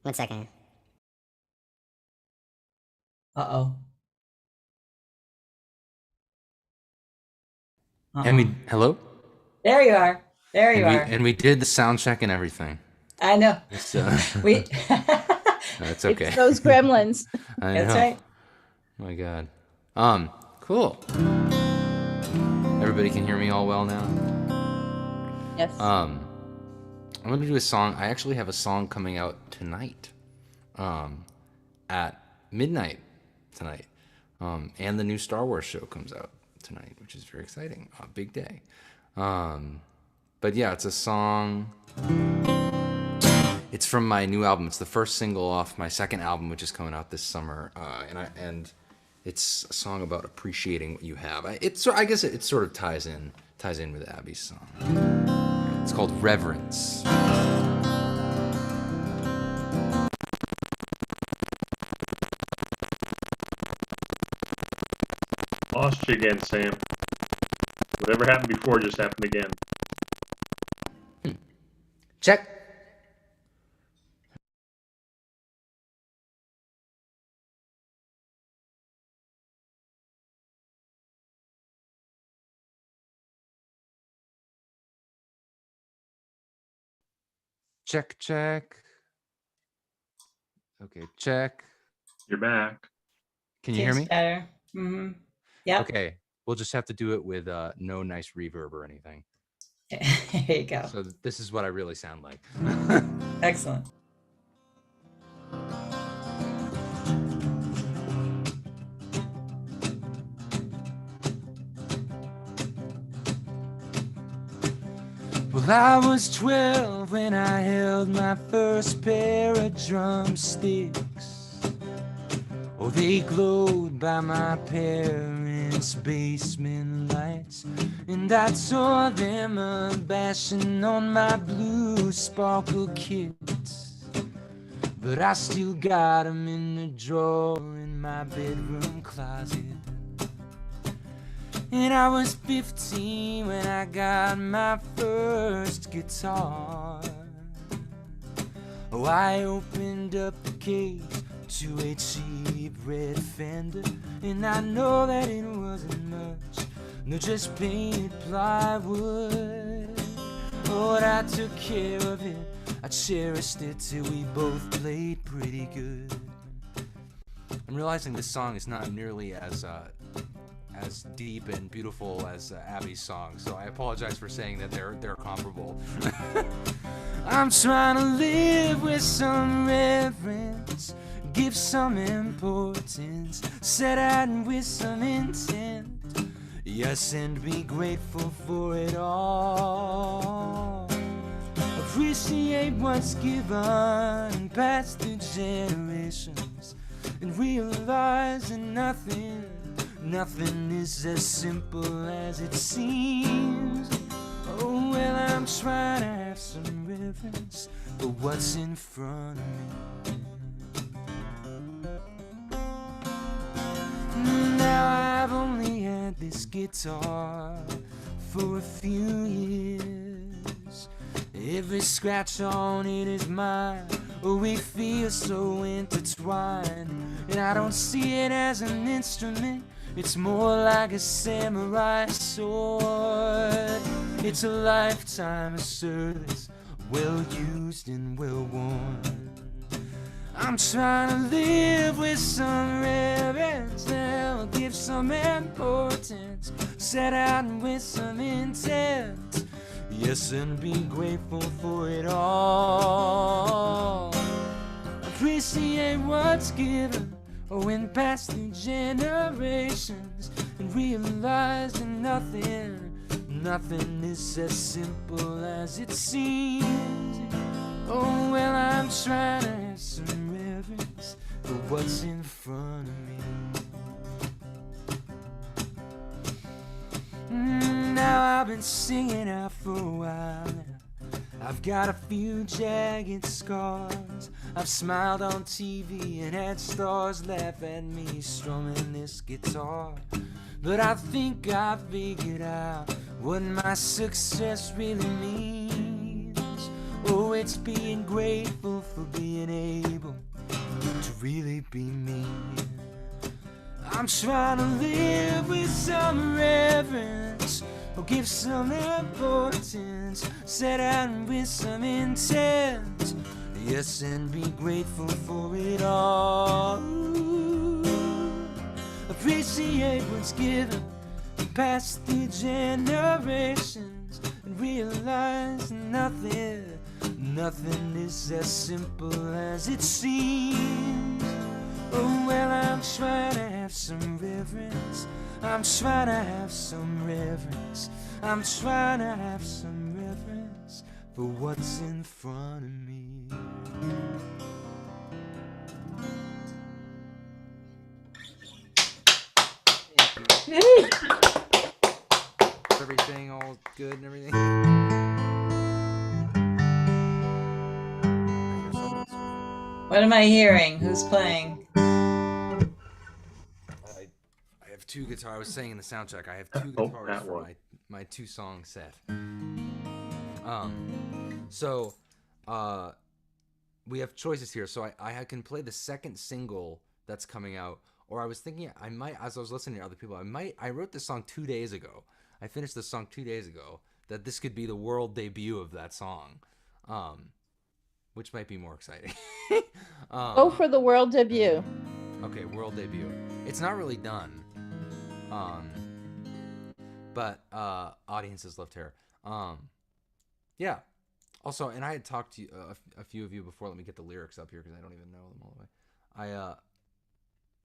1 second. Uh-oh. And we, hello? There you are. There you are. And we did the sound check and everything. I know. We. That's okay. It's those gremlins. I That's know. right. Oh my God. Cool. Everybody can hear me all well now? Yes. I'm gonna do a song. I actually have a song coming out tonight, at midnight tonight. And the new Star Wars show comes out tonight, which is very exciting. A big day. But yeah, it's a song. It's from my new album. It's the first single off my second album, which is coming out this summer. And it's a song about appreciating what you have. I guess it sort of ties in with Abbie's song. It's called Reverence. Lost you again, Sam. Whatever happened before just happened again. Check. Check. Okay, check. You're back. Can you hear me? Better. Mm-hmm. Yeah. Okay, we'll just have to do it with no nice reverb or anything. There you go. So this is what I really sound like. Excellent. Well, I was 12 when I held my first pair of drumsticks. Oh, they glowed by my parents' basement lights, and I tore them a bashing on my blue sparkle kits. But I still got them in the drawer in my bedroom closet. And I was 15 when I got my first guitar. Oh, I opened up the case to a cheap red Fender, and I know that it wasn't much, no, just painted plywood. Oh, but I took care of it, I cherished it till we both played pretty good. I'm realizing this song is not nearly as deep and beautiful as Abbie's song, so I apologize for saying that they're comparable. I'm trying to live with some reverence, give some importance, set out with some intent, yes, and be grateful for it all. Appreciate what's given past the generations, and realize that nothing is as simple as it seems. Oh, well, I'm trying to have some reverence for what's in front of me. Now I've only had this guitar for a few years. Every scratch on it is mine. Oh, we feel so intertwined. And I don't see it as an instrument. It's more like a samurai sword. It's a lifetime of service, well used and well worn. I'm trying to live with some reverence, now give some importance, set out with some intent. Yes, and be grateful for it all. Appreciate what's given, oh, in past through generations, and realize that nothing is as simple as it seems. Oh, well, I'm trying to have some reverence for what's in front of me. Now I've been singing out for a while now. I've got a few jagged scars. I've smiled on TV and had stars laugh at me strumming this guitar. But I think I figured out what my success really means. Oh, it's being grateful for being able to really be me. I'm trying to live with some reverence, or give some importance, set out with some intent. Yes, and be grateful for it all. Appreciate what's given, pass through generations, and realize nothing is as simple as it seems. Oh, well, I'm trying to have some reverence. I'm trying to have some reverence. I'm trying to have some reverence for what's in front of me. Is everything all good and everything? What am I hearing? Who's playing? I have two guitars. I was saying in the sound check, I have two guitars for my two-song set. So we have choices here. So I can play the second single that's coming out, or I was thinking I might, as I was listening to other people, I wrote this song 2 days ago. I finished the song 2 days ago, that this could be the world debut of that song, which might be more exciting. Go for the world debut. Okay, world debut. It's not really done, but audiences loved her. Yeah. Also, and I had talked to a few of you before. Let me get the lyrics up here because I don't even know them all the way.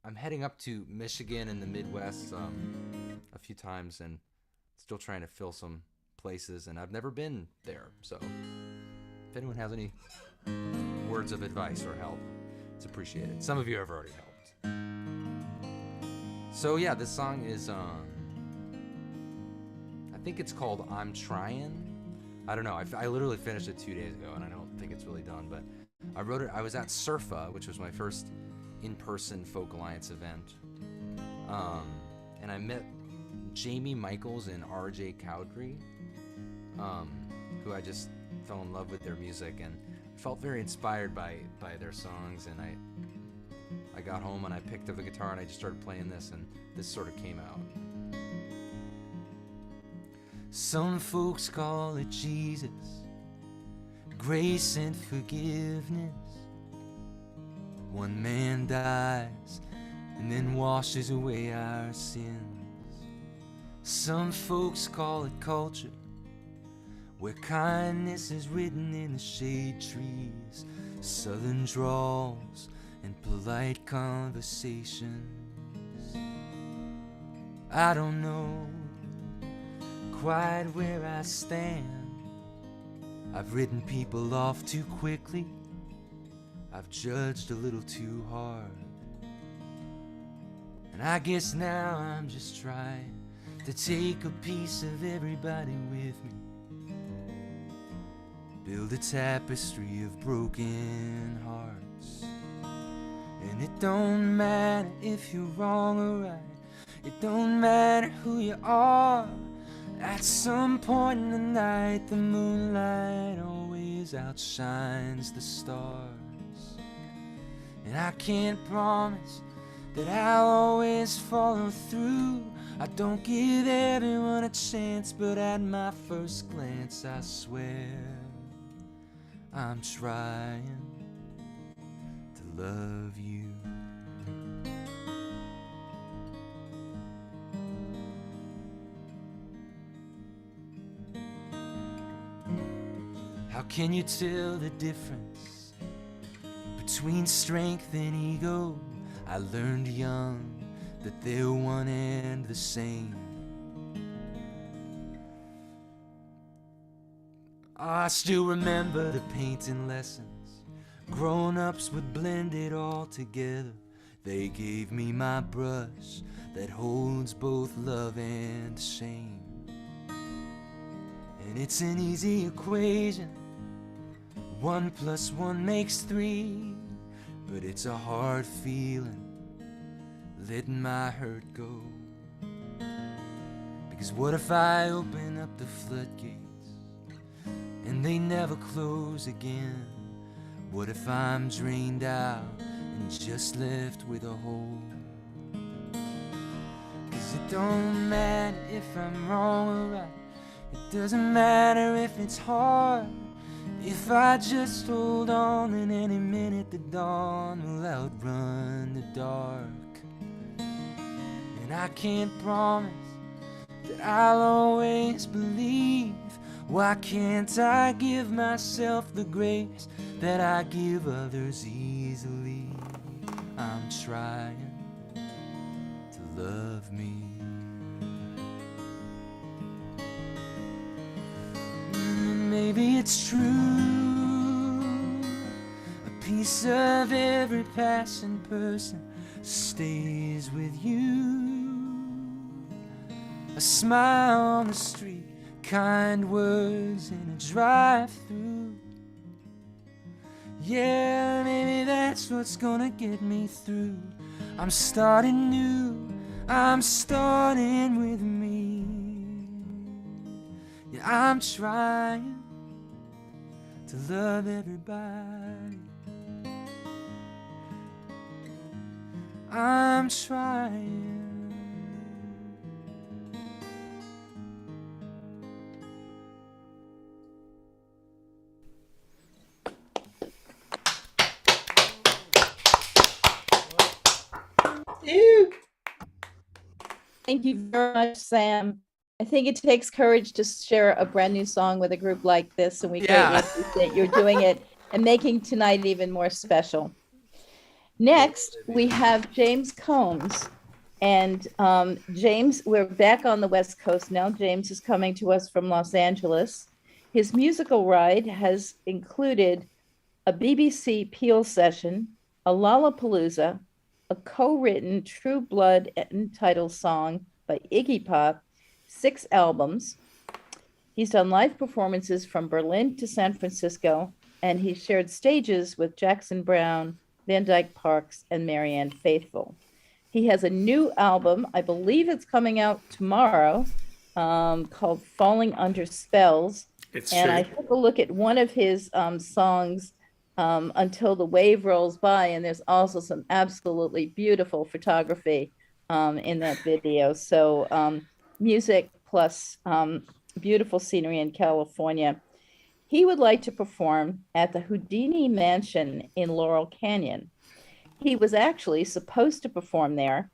I'm heading up to Michigan and the Midwest a few times, and still trying to fill some places, and I've never been there. So if anyone has any words of advice or help, it's appreciated. Some of you have already helped. So yeah, this song is I think it's called I'm Trying. I don't know. I literally finished it 2 days ago, and I don't think it's really done, but I wrote it. I was at Surfa, which was my first in-person Folk Alliance event, and I met Jamie Michaels and RJ Cowdery, who I just fell in love with their music and felt very inspired by their songs. And I got home and I picked up a guitar and I just started playing this, and this sort of came out. Some folks call it Jesus, grace and forgiveness. One man dies and then washes away our sins. Some folks call it culture, where kindness is written in the shade trees, southern drawls and polite conversations. I don't know quite where I stand. I've written people off too quickly. I've judged a little too hard. And I guess now I'm just trying to take a piece of everybody with me, build a tapestry of broken hearts. And it don't matter if you're wrong or right, it don't matter who you are. At some point in the night, the moonlight always outshines the stars. And I can't promise that I'll always follow through. I don't give everyone a chance, but at my first glance, I swear I'm trying to love you. How can you tell the difference between strength and ego? I learned young that they're one and the same. I still remember the painting lessons. Grown-ups would blend it all together. They gave me my brush that holds both love and shame. And it's an easy equation. 1 + 1 makes 3. But it's a hard feeling, letting my hurt go. Because what if I open up the floodgates and they never close again? What if I'm drained out and just left with a hole? Cause it don't matter if I'm wrong or right. It doesn't matter if it's hard. If I just hold on, then any minute the dawn will outrun the dark. And I can't promise that I'll always believe. Why can't I give myself the grace that I give others easily? I'm trying to love me. Maybe it's true. A piece of every passing person stays with you. A smile on the street, kind words in a drive-through. Yeah, maybe that's what's gonna get me through. I'm starting new, I'm starting with me. Yeah, I'm trying to love everybody. I'm trying. Thank you very much, Sam. I think it takes courage to share a brand new song with a group like this, and we greatly appreciate you're doing it and making tonight even more special. Next, we have James Combs. And James, we're back on the West Coast now. James is coming to us from Los Angeles. His musical ride has included a BBC Peel session, a Lollapalooza, a co-written True Blood entitled song by Iggy Pop, 6 albums. He's done live performances from Berlin to San Francisco, and he shared stages with Jackson Browne, Van Dyke Parks, and Marianne Faithfull. He has a new album, I believe it's coming out tomorrow, called Falling Under Spells. It's and true. I took a look at one of his songs, Until the Wave Rolls By, and there's also some absolutely beautiful photography in that video. So music plus beautiful scenery in California. He would like to perform at the Houdini Mansion in Laurel Canyon. He was actually supposed to perform there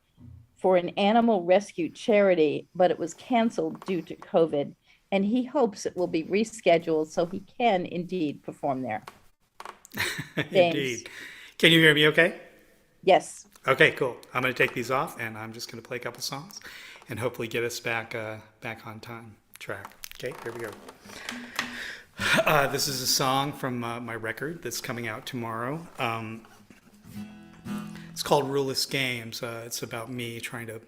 for an animal rescue charity, but it was canceled due to COVID, and he hopes it will be rescheduled so he can indeed perform there. Indeed. Can you hear me okay? Yes. Okay, cool. I'm going to take these off, and I'm just going to play a couple songs and hopefully get us back on time track. Okay, here we go. This is a song from my record that's coming out tomorrow. It's called Ruleless Games. It's about me trying to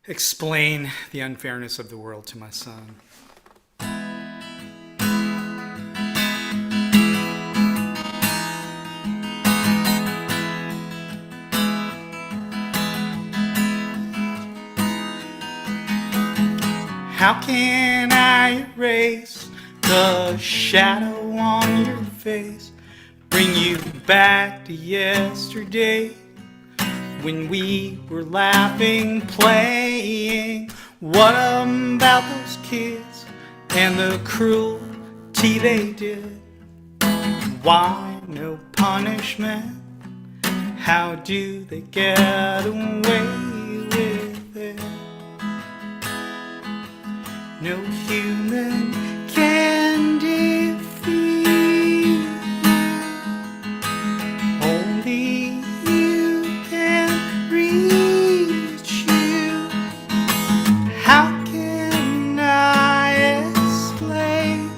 explain the unfairness of the world to my son. How can I erase the shadow on your face? Bring you back to yesterday when we were laughing, playing. What about those kids and the cruelty they did? Why no punishment? How do they get away with it? No human can defeat you. Only you can reach you. How can I explain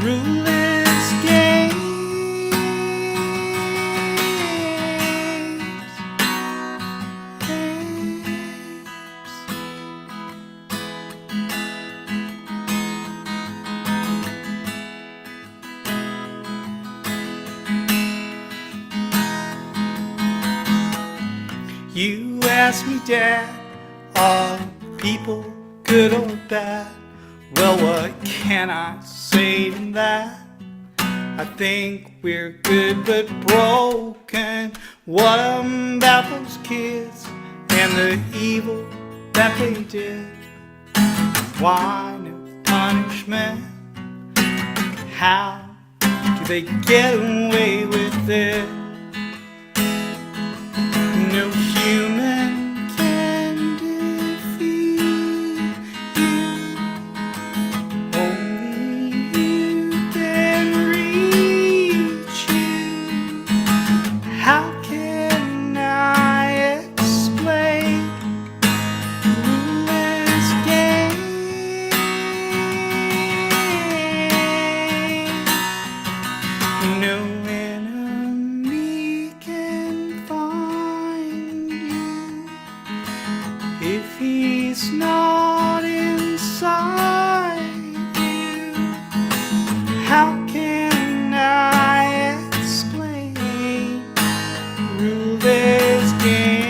ruleless games? You ask me, Dad, are people good or bad? Well, what can I say to that? I think we're good but broken. What about those kids and the evil that they did? Why no punishment? How do they get away with it? No human can defeat you. Only you can reach you. How can I explain ruleless games? No enemy can find you if he's not inside you. How can I explain ruleless games?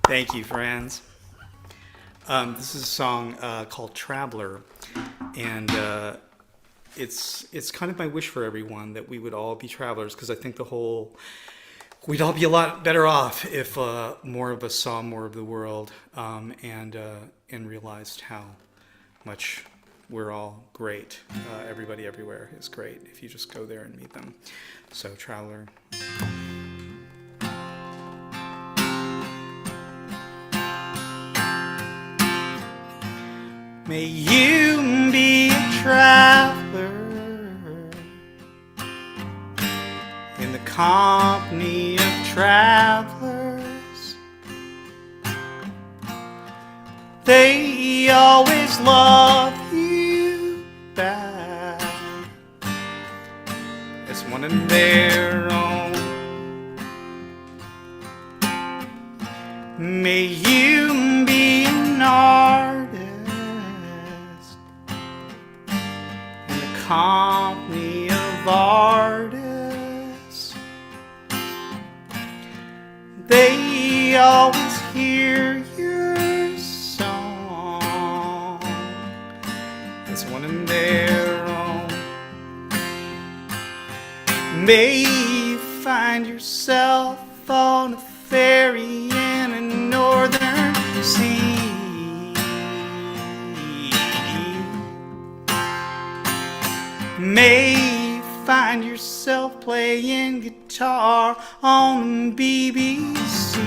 Thank you, friends. This is a song called Traveler, and it's kind of my wish for everyone that we would all be travelers, because I think we'd all be a lot better off if more of us saw more of the world and realized how much we're all great. Everybody everywhere is great if you just go there and meet them. So, Traveler. May you be a traveler in the company of travelers. They always love you back as one of their own. May you be an artist in the company of artists. They always hear your song as one of their own. May you find yourself on a ferry in a northern sea. May you find yourself playing guitar on BBC.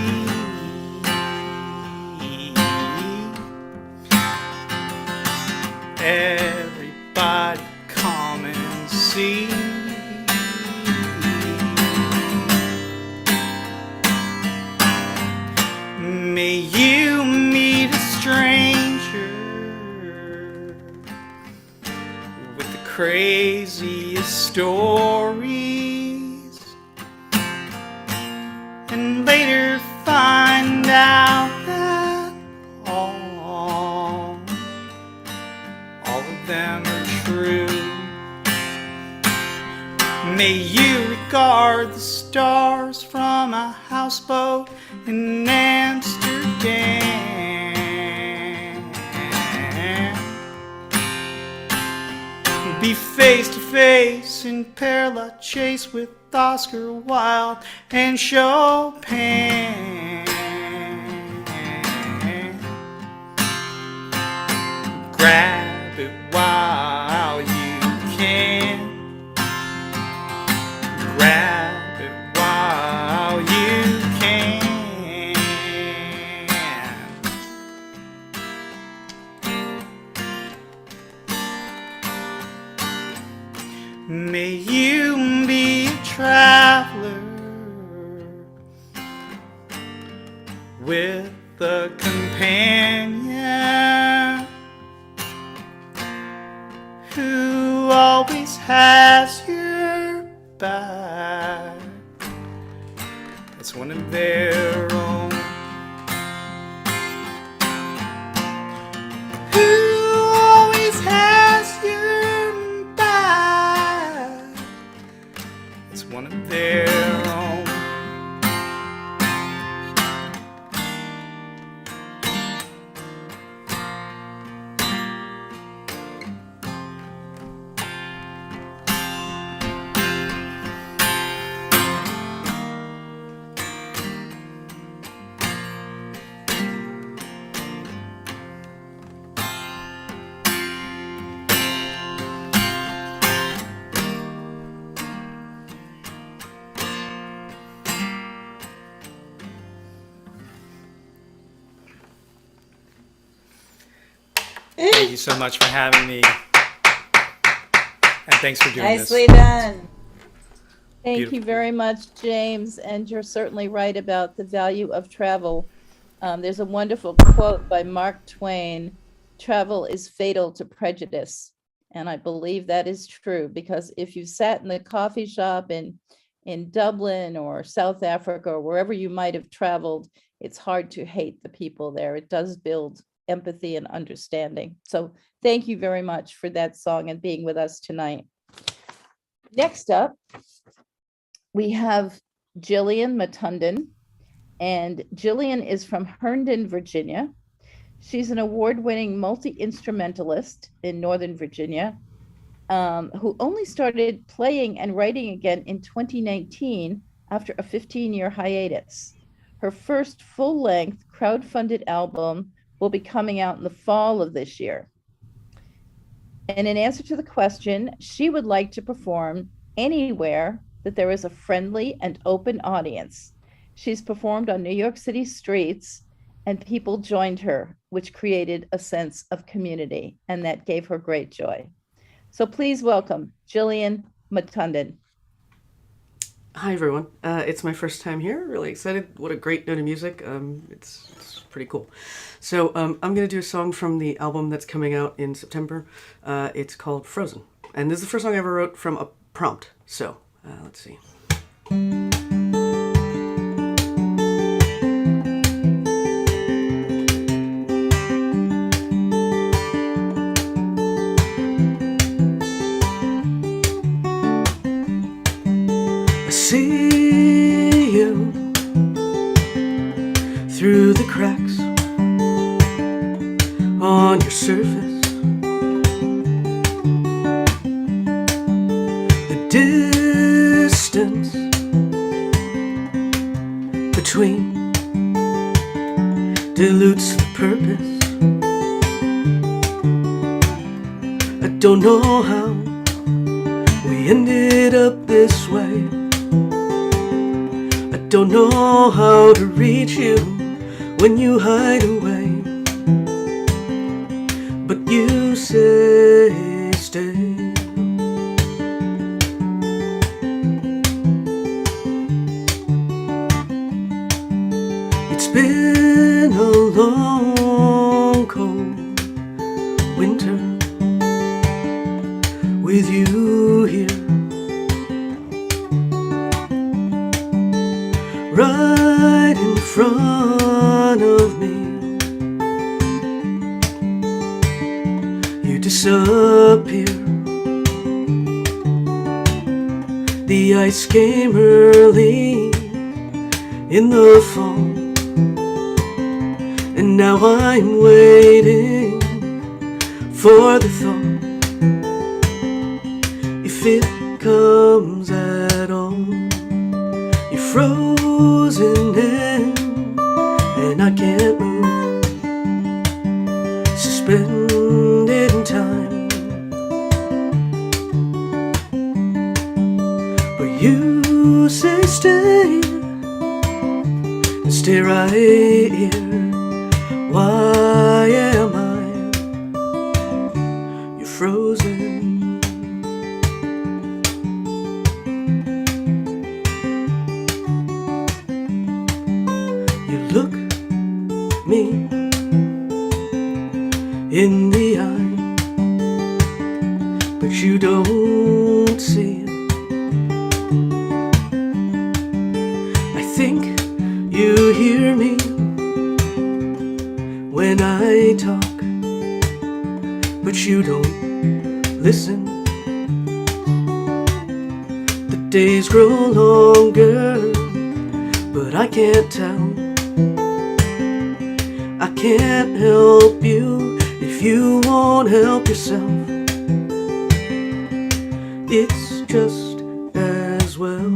Everybody come and see. stories, and later find out that all of them are true. May you regard the stars from a houseboat in Amsterdam. Be face to face in Père Lachaise with Oscar Wilde and Chopin. Grab it while you can. Grab it while you can. May you be a traveler with a companion who always has your back. That's one of their own. Who always has your back. It's one of their own. Thank you so much for having me. And thanks for doing this. Nicely done. Thank Beautiful. you very much, James. And you're certainly right about the value of travel. There's a wonderful quote by Mark Twain: "Travel is fatal to prejudice." And I believe that is true, because if you sat in the coffee shop in Dublin or South Africa or wherever you might have traveled, it's hard to hate the people there. It does build empathy and understanding. So thank you very much for that song and being with us tonight. Next up, we have Jillian Matundan, and Jillian is from Herndon, Virginia. She's an award-winning multi-instrumentalist in Northern Virginia, who only started playing and writing again in 2019 after a 15-year hiatus. Her first full-length crowd-funded album will be coming out in the fall of this year. And in answer to the question, she would like to perform anywhere that there is a friendly and open audience. She's performed on New York City streets, and people joined her, which created a sense of community, and that gave her great joy. So please welcome Jillian Matundan. Hi, everyone. It's my first time here. Really excited. What a great note of music. It's pretty cool. So I'm going to do a song from the album that's coming out in September. It's called Frozen. And this is the first song I ever wrote from a prompt. So let's see. See you through the cracks on your surface. The distance between dilutes the purpose. I don't know how we ended up this way. Don't know how to reach you when you hide away, but you say stay. It's been a long, cold winter with you here. front of me. You disappear. The ice came early in the fall, and now I'm waiting for the thaw. If it comes at all, you're frozen in, and I can't move, suspended in time. But you say stay, and stay right here. Why am I? You're frozen. You look me in the eye, but you don't see. I think you hear me when I talk, but you don't listen. The days grow longer, but I can't tell. I can't help you if you won't help yourself. It's just as well.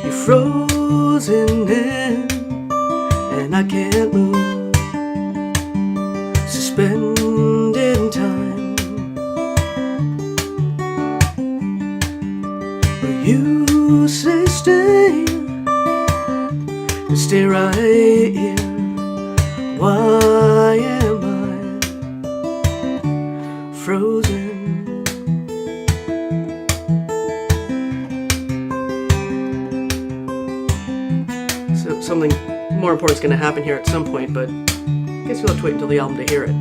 You're frozen in, and I can't move, suspended in time. But you say stay, stay right here. Why am I frozen? So something more important is going to happen here at some point, but I guess you'll have to wait until the album to hear it.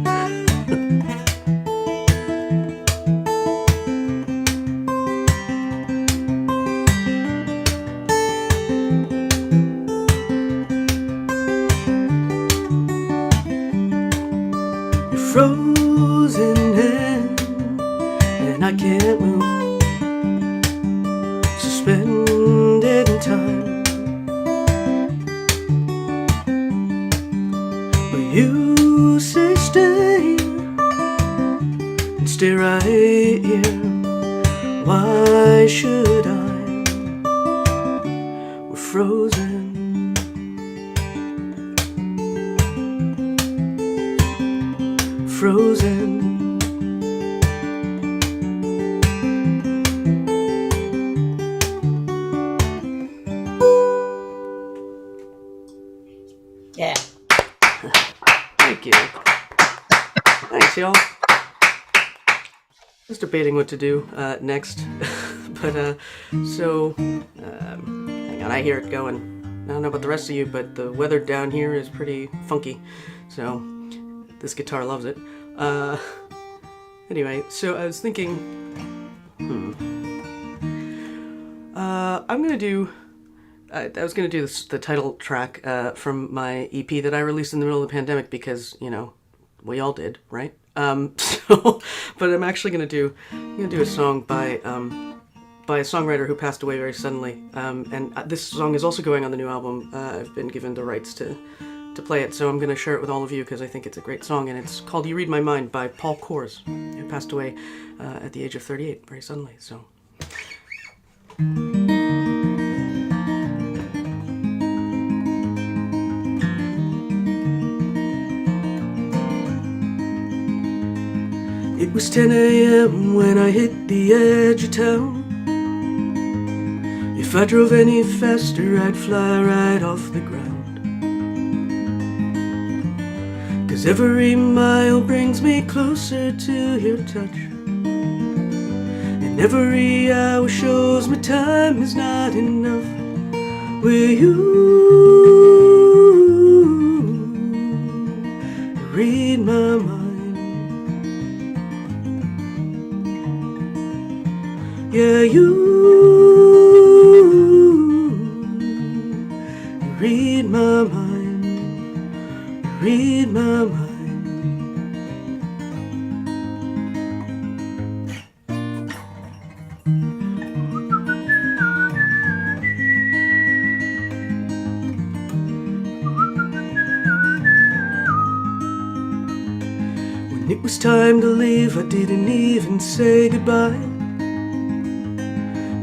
Frozen in, and I can't move, suspended in time. But you say stay, and stay right here. Why should I? We're frozen. Frozen. Yeah. Thank you. Thanks, y'all. Just debating what to do next. But, hang on, I hear it going. I don't know about the rest of you, but the weather down here is pretty funky. So, this guitar loves it. Anyway, so I was thinking, I'm gonna do, I was gonna do the title track from my EP that I released in the middle of the pandemic because, you know, we all did, right? But I'm actually gonna do a song by a songwriter who passed away very suddenly. And this song is also going on the new album. I've been given the rights to play it, so I'm going to share it with all of you because I think it's a great song, and it's called You Read My Mind by Paul Kors, who passed away at the age of 38 very suddenly. So. It was 10 a.m. when I hit the edge of town. If I drove any faster, I'd fly right off the ground. 'Cause every mile brings me closer to your touch, and every hour shows me time is not enough with you. You read my mind, yeah, you read my mind. was time to leave, I didn't even say goodbye.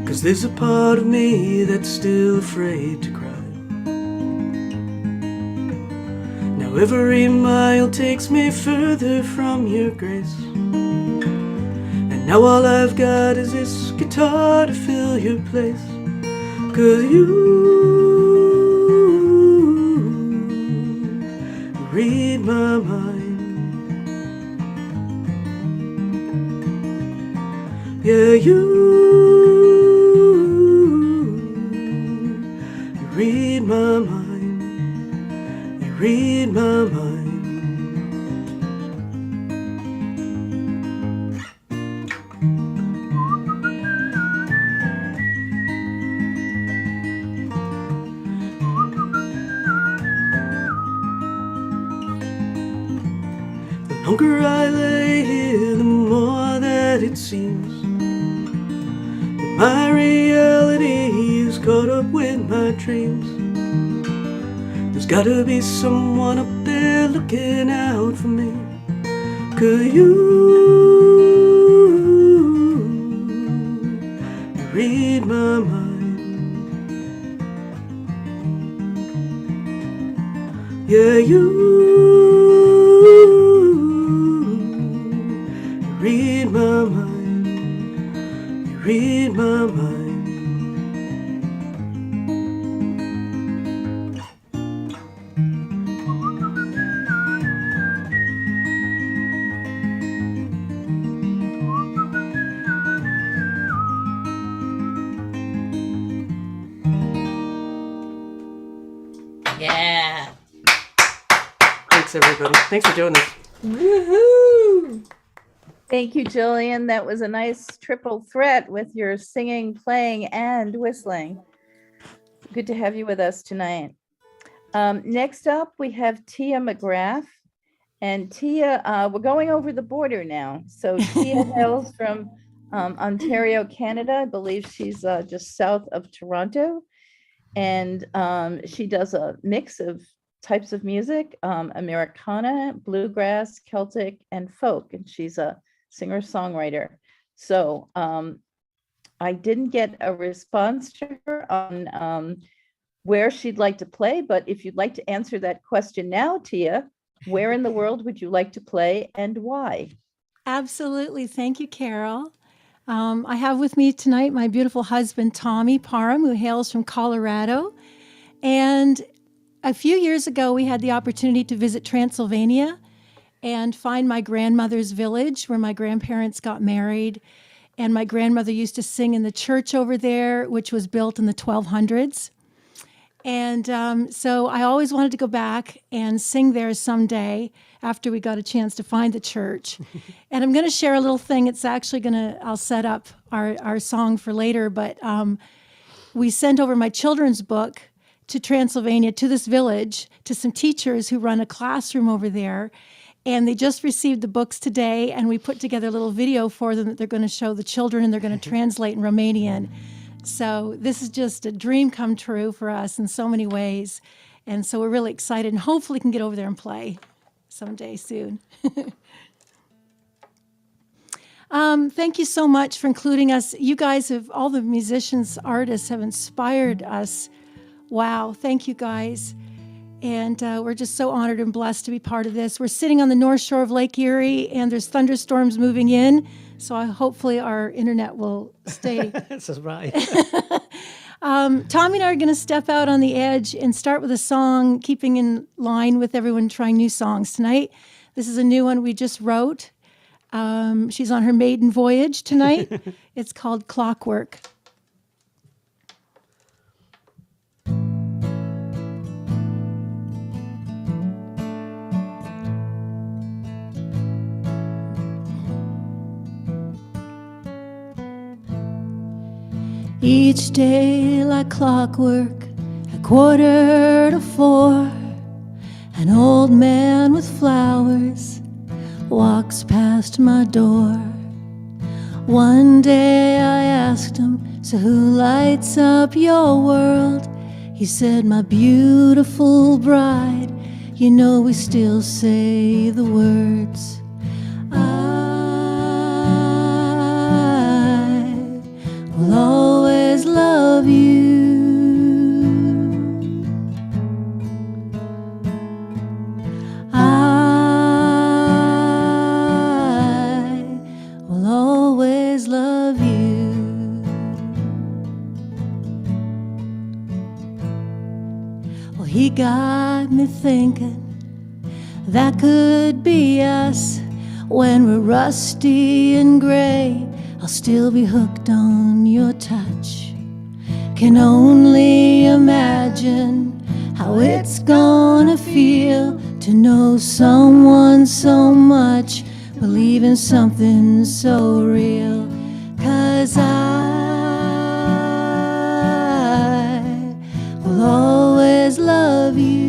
'Cause there's a part of me that's still afraid to cry. Now every mile takes me further from your grace, and now all I've got is this guitar to fill your place. 'Cause you read my mind. Yeah, you read my mind. You read my mind. The longer I lay here, the more that it seems that my reality is caught up with my dreams. There's gotta be someone up there looking out for me. 'Cause you read my mind. Yeah, you read my mind. You read my mind. Yeah. Thanks, everybody. Thanks for doing this. Woohoo! Thank you, Jillian. That was a nice triple threat with your singing, playing, and whistling. Good to have you with us tonight. Next up, we have Tia McGraff. And Tia, we're going over the border now. So Tia hails from Ontario, Canada. I believe she's just south of Toronto. And she does a mix of types of music, Americana, bluegrass, Celtic, and folk. And she's a singer-songwriter. So I didn't get a response to her on where she'd like to play, but if you'd like to answer that question now, Tia, where in the world would you like to play and why? Absolutely. Thank you, Carol. I have with me tonight my beautiful husband, Tommy Parham, who hails from Colorado. And a few years ago, we had the opportunity to visit Transylvania and find my grandmother's village where my grandparents got married. And my grandmother used to sing in the church over there, which was built in the 1200s. And so I always wanted to go back and sing there someday after we got a chance to find the church. And I'm going to share a little thing. It's actually I'll set up our song for later, but we sent over my children's book to Transylvania, to this village, to some teachers who run a classroom over there. And they just received the books today, and we put together a little video for them that they're going to show the children, and they're going to translate in Romanian. So this is just a dream come true for us in so many ways. And so we're really excited, and hopefully can get over there and play someday soon. Thank you so much for including us. You guys all the musicians, artists have inspired us. Wow, thank you guys. And we're just so honored and blessed to be part of this. We're sitting on the north shore of Lake Erie, and there's thunderstorms moving in. So hopefully our internet will stay. That's right. Tommy and I are going to step out on the edge and start with a song, keeping in line with everyone trying new songs tonight. This is a new one we just wrote. She's on her maiden voyage tonight. It's called Clockwork. Each day like clockwork, at 3:45, an old man with flowers walks past my door. One day I asked him, so who lights up your world? He said, my beautiful bride, you know we still say the words, I always love you. I will always love you. Well, he got me thinking that could be us. When we're rusty and gray, I'll still be hooked on your touch. Can only imagine how it's gonna feel to know someone so much, believe in something so real. 'Cause I will always love you.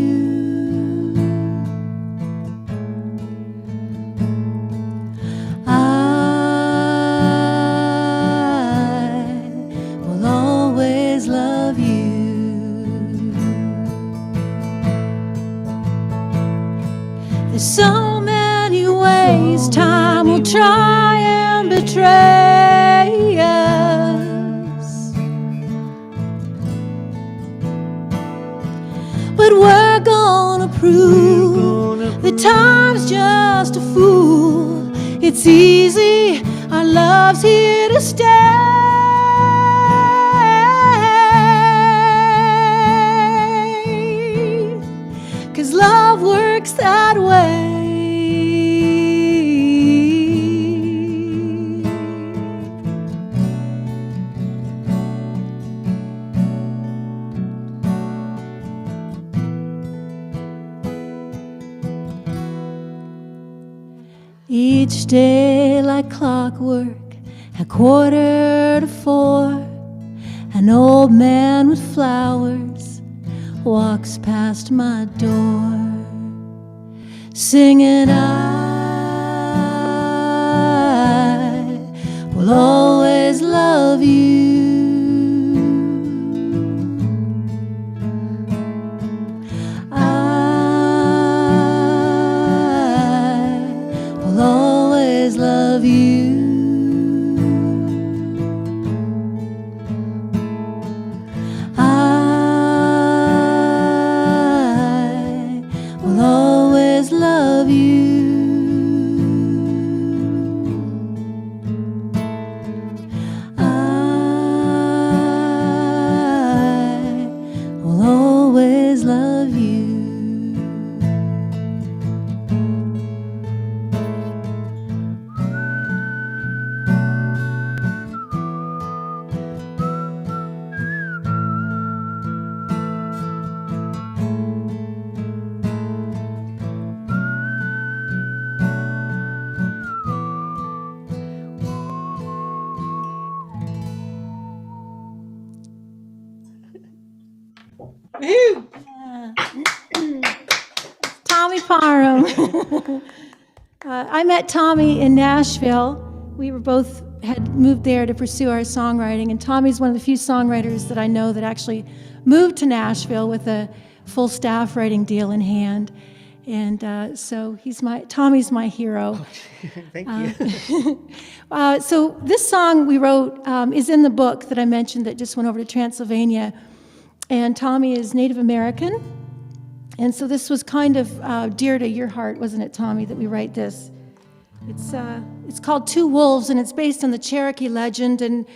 There's so many ways time will try and betray us, but we're gonna prove that time's just a fool. It's easy, our love's here to stay. 'Cause love works that way. Each day like clockwork, at 3:45, an old man with flowers walks past my door, singing, I will always love you. I will always love you. Love you. I will always love you. Tommy Parham. I met Tommy in Nashville. We were both had moved there to pursue our songwriting, and Tommy's one of the few songwriters that I know that actually moved to Nashville with a full staff writing deal in hand. And so Tommy's my hero. Thank you. So this song we wrote is in the book that I mentioned that just went over to Transylvania. And Tommy is Native American. And so this was kind of dear to your heart, wasn't it, Tommy, that we write this? It's called Two Wolves, and it's based on the Cherokee legend. And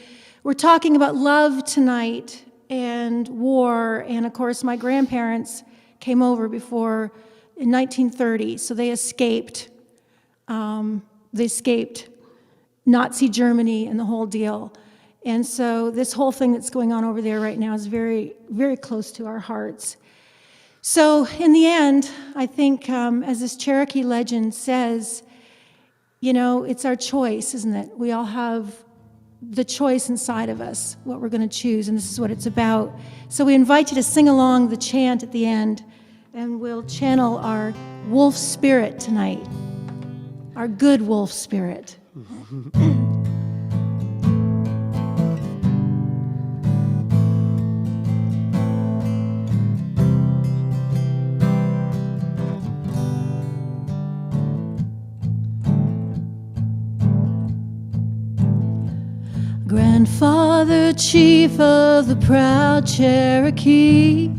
we're talking about love tonight and war. And of course, my grandparents came over before in 1930, so they escaped. They escaped Nazi Germany and the whole deal. And so this whole thing that's going on over there right now is very, very close to our hearts. So in the end, I think, as this Cherokee legend says, you know, it's our choice, isn't it? We all have the choice inside of us, what we're going to choose, and this is what it's about. So we invite you to sing along the chant at the end, and we'll channel our wolf spirit tonight, our good wolf spirit. Grandfather the chief of the proud Cherokee.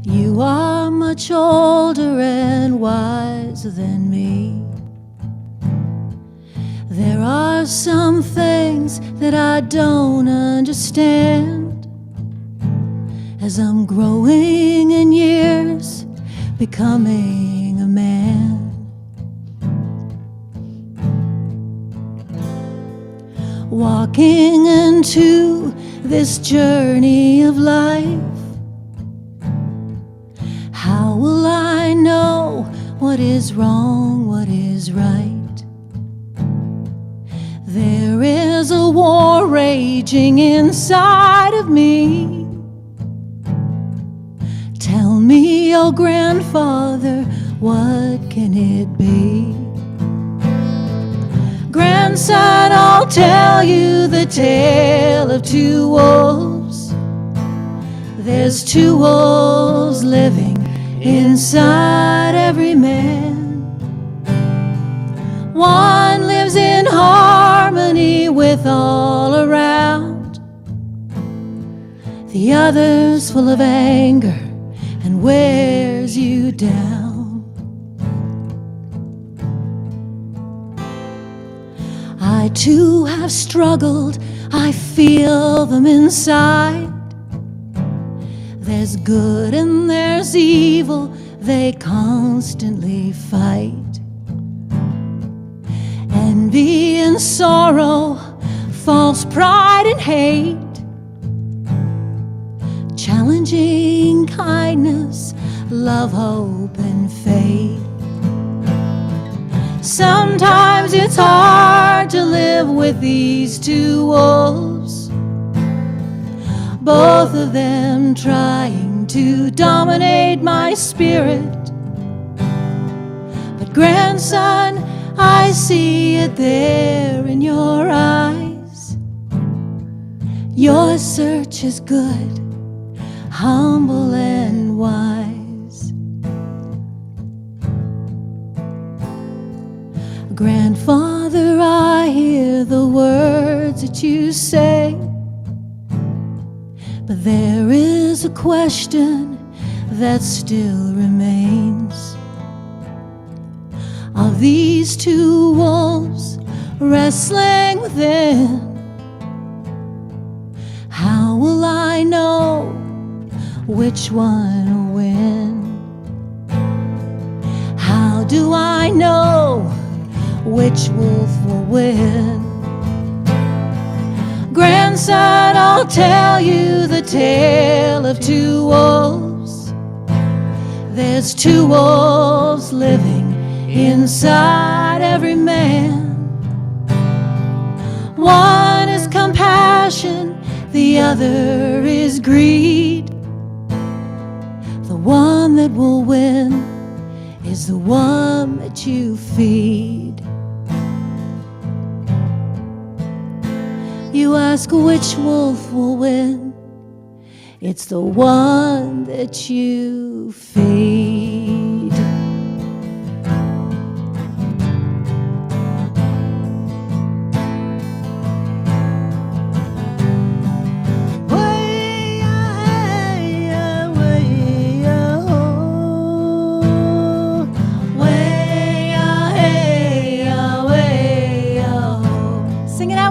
You are much older and wiser than me. There are some things that I don't understand as I'm growing in years, becoming a man. Walking into this journey of life, how will I know what is wrong, what is right? There is a war raging inside of me. Tell me, oh grandfather, what can it be? Grandson, I'll tell you the tale of two wolves. There's two wolves living inside every man. One lives in harmony with all around. The other's full of anger and wears you down. I too have struggled, I feel them inside. There's good and there's evil, they constantly fight. Envy and sorrow, false pride and hate, challenging kindness, love, hope, and faith. Sometimes it's hard to live with these two wolves, both of them trying to dominate my spirit. But grandson, I see it there in your eyes. Your search is good, humble and wise. Grandfather, I hear the words that you say, but there is a question that still remains. Of these two wolves wrestling within, how will I know which one will win? How do I know which wolf will win? Grandson, I'll tell you the tale of two wolves. There's two wolves living inside every man. One is compassion, the other is greed. The one that will win is the one that you feed. You ask which wolf will win, it's the one that you feed.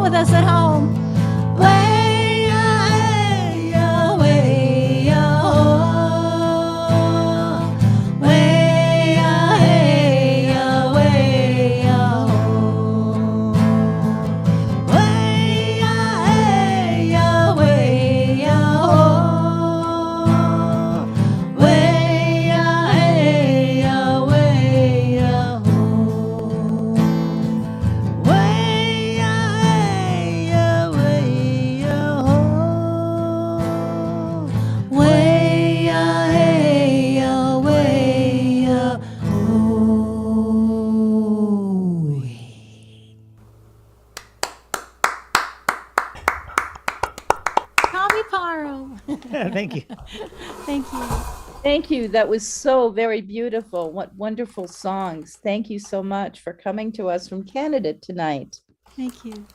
With us at home. Thank you. Thank you. Thank you. That was so very beautiful. What wonderful songs. Thank you so much for coming to us from Canada tonight. Thank you.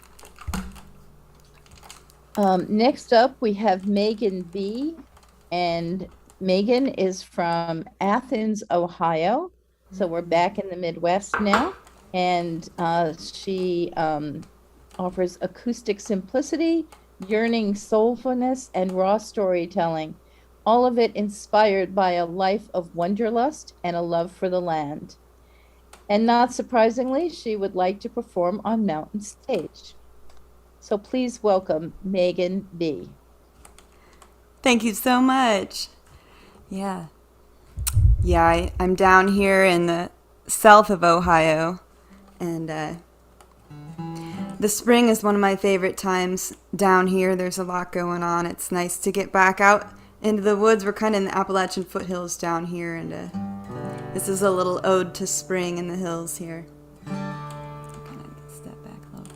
Next up, we have Megan B. And Megan is from Athens, Ohio. So we're back in the Midwest now. And she offers acoustic simplicity, yearning soulfulness, and raw storytelling. All of it inspired by a life of wanderlust and a love for the land. And not surprisingly, she would like to perform on Mountain Stage. So please welcome Megan B. Thank you so much. Yeah, I'm down here in the south of Ohio, and the spring is one of my favorite times down here. There's a lot going on. It's nice to get back out into the woods. We're kind of in the Appalachian foothills down here, and this is a little ode to spring in the hills here. Kind of step back a little.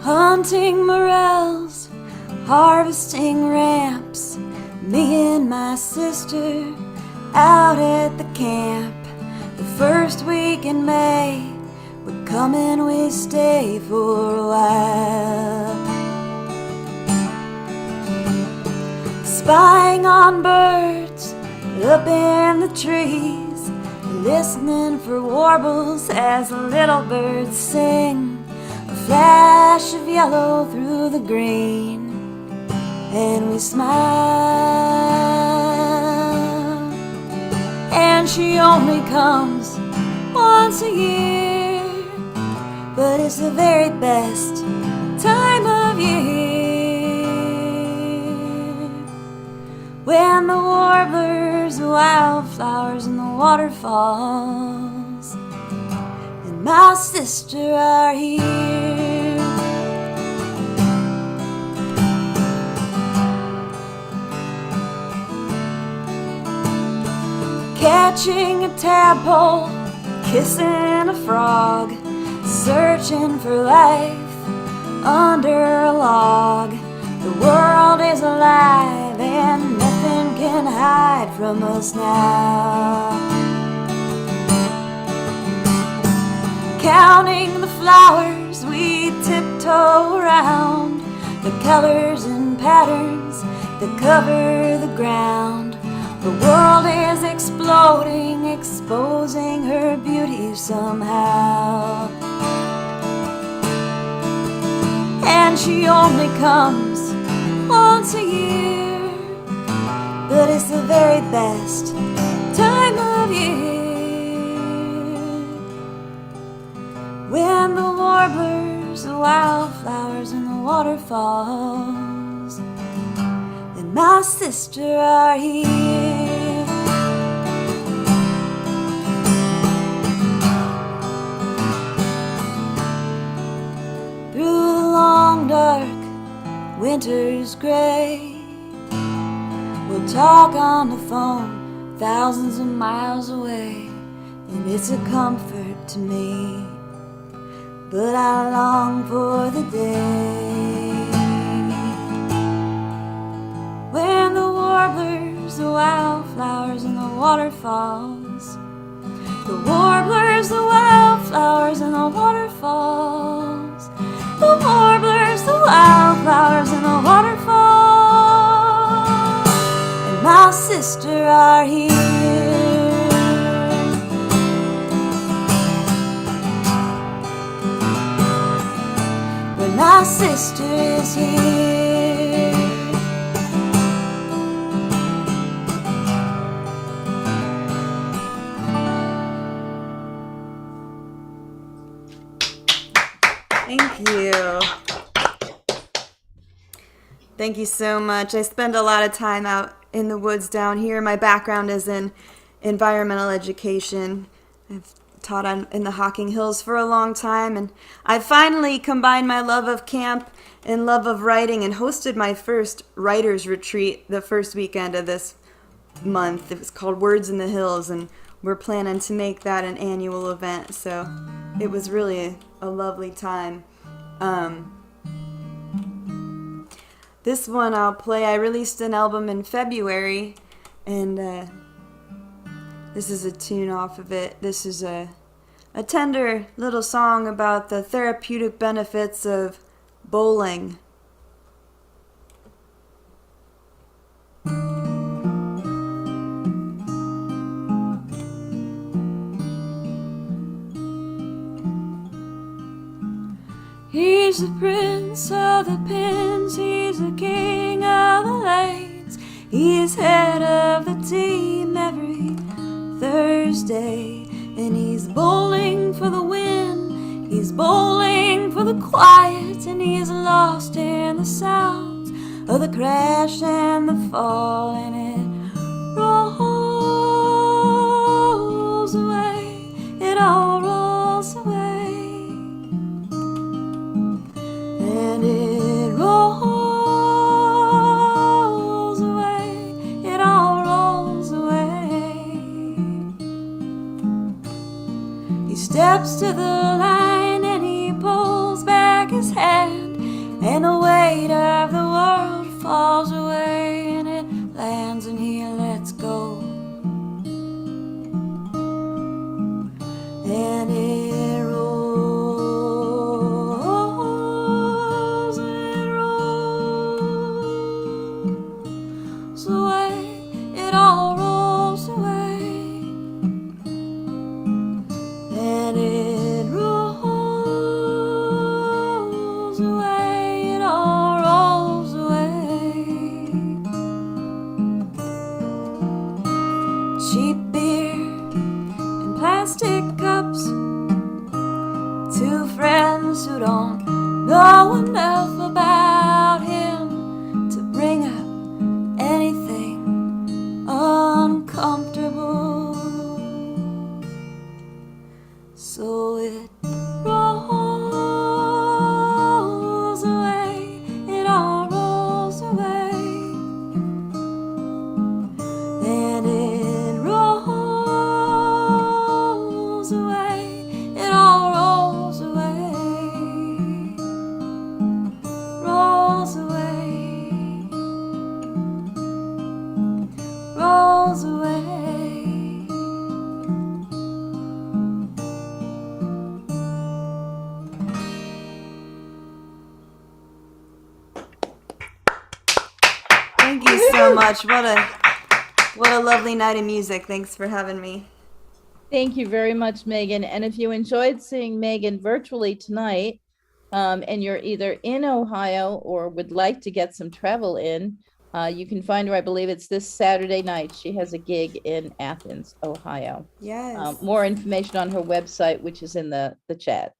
Hunting morels, harvesting ramps, me and my sister out at the camp. The first week in May, we come and we stay for a while. Spying on birds up in the trees, listening for warbles as the little birds sing. A flash of yellow through the green, and we smile. And she only comes once a year, but it's the very best time of year. When the warblers, the wildflowers, and the waterfalls and my sister are here. Catching a tadpole, kissing a frog, searching for life under a log. The world is alive and nothing can hide from us now. Counting the flowers we tiptoe around, the colors and patterns that cover the ground. The world is exploding, exposing her beauty somehow. And she only comes once a year, but it's the very best time of year. When the warblers, the wildflowers, and the waterfalls and my sister are here. Through the long dark winter's gray, we'll talk on the phone thousands of miles away, and it's a comfort to me, but I long for the day when the warblers, the wildflowers, and the waterfalls, the warblers, the wildflowers, and the waterfalls, the warblers, the wildflowers, and the waterfalls, and my sister are here. When my sister is here. Thank you. Thank you so much. I spend a lot of time out in the woods down here. My background is in environmental education. I've taught in the Hocking Hills for a long time, and I finally combined my love of camp and love of writing and hosted my first writer's retreat the first weekend of this month. It was called Words in the Hills, and we're planning to make that an annual event, so it was really a lovely time. This one I'll play. I released an album in February, and This is a tune off of it. This is a tender little song about the therapeutic benefits of bowling. He's the prince of the pins, he's the king of the lanes. He is head of the team every Thursday. And he's bowling for the win, he's bowling for the quiet. And he's lost in the sounds of the crash and the fall. And it rolls away, it all rolls away. And it rolls away, it all rolls away. He steps to the line and he pulls back his hand, and the weight of the world falls away, and it lands and he lets go. And it rolls away, it all rolls away. And it rolls away, it all rolls away. Cheap beer in plastic cups, two friends who don't know enough about him to bring up anything uncomfortable. So it rolls away, it all rolls away. And it rolls away, it all rolls away. Rolls away, rolls away. Thank you so much. What a lovely night of music. Thanks for having me. Thank you very much, Megan. And if you enjoyed seeing Megan virtually tonight, and you're either in Ohio or would like to get some travel in, you can find her, I believe it's this Saturday night. She has a gig in Athens, Ohio. Yes. More information on her website, which is in the chat.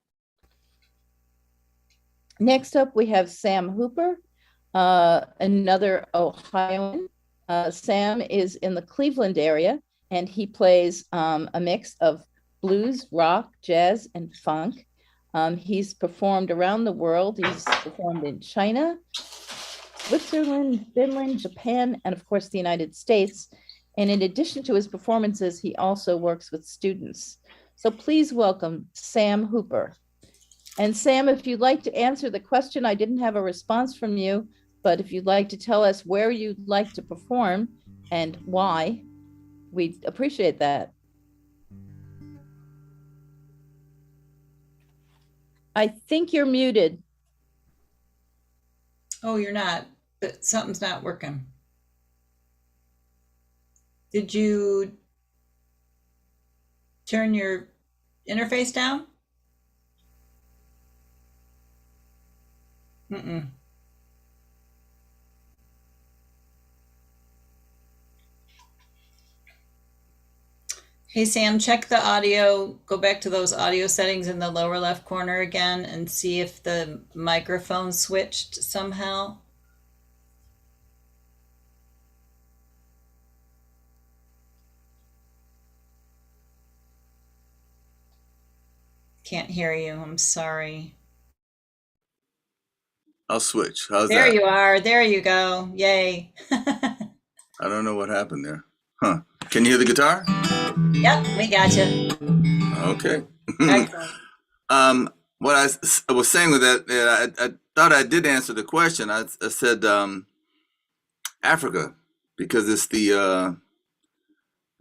Next up, we have Sam Hooper, another Ohioan. Sam is in the Cleveland area, and he plays a mix of blues, rock, jazz, and funk. He's performed around the world. He's performed in China, Switzerland, Finland, Japan, and of course the United States. And in addition to his performances, he also works with students. So please welcome Sam Hooper. And Sam, if you'd like to answer the question, I didn't have a response from you, but if you'd like to tell us where you'd like to perform and why, we'd appreciate that. I think you're muted. Oh, you're not, but something's not working. Did you turn your interface down? Mm-mm. Hey, Sam, check the audio. Go back to those audio settings in the lower left corner again and see if the microphone switched somehow. Can't hear you. I'm sorry. I'll switch. How's There that? you are. There you go. Yay. I don't know what happened there. Huh. Can you hear the guitar? Yep, we got you. Okay. Excellent. What I was saying with that, I thought I did answer the question. I said Africa, because it's the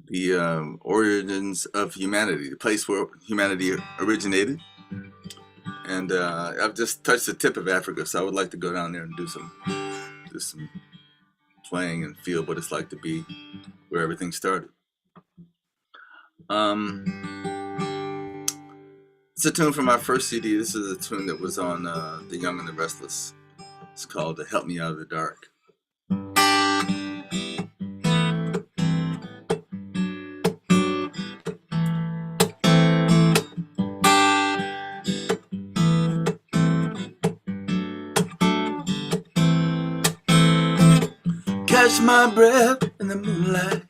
the origins of humanity, the place where humanity originated. And I've just touched the tip of Africa, so I would like to go down there and do some playing and feel what it's like to be where everything started. It's a tune from my first CD. This is a tune that was on The Young and the Restless. It's called Help Me Out of the Dark. Catch my breath in the moonlight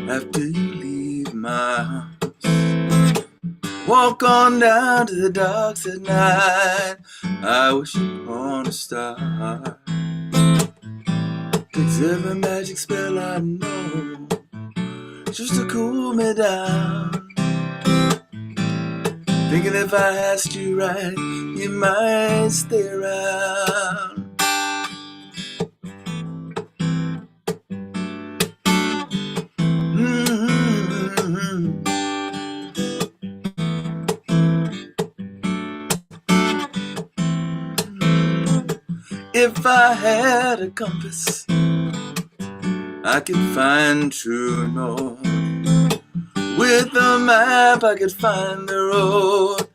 after you leave my house. Walk on down to the docks at night. I wish upon a star. Takes every magic spell I know just to cool me down. Thinking if I asked you right, you might stay around. If I had a compass, I could find true north. With a map, I could find the road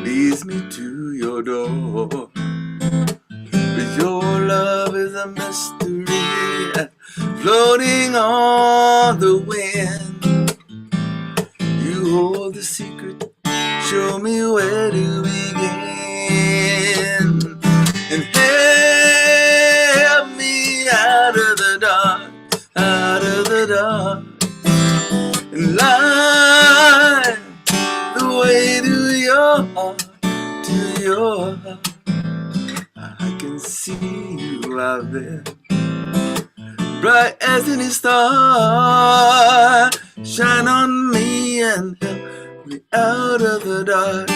leads me to your door. But your love is a mystery floating on the wind. You hold the secret, show me where to begin. And help me out of the dark, out of the dark, and light the way to your heart, to your heart. I can see you out there, bright as any star. Shine on me and help me out of the dark.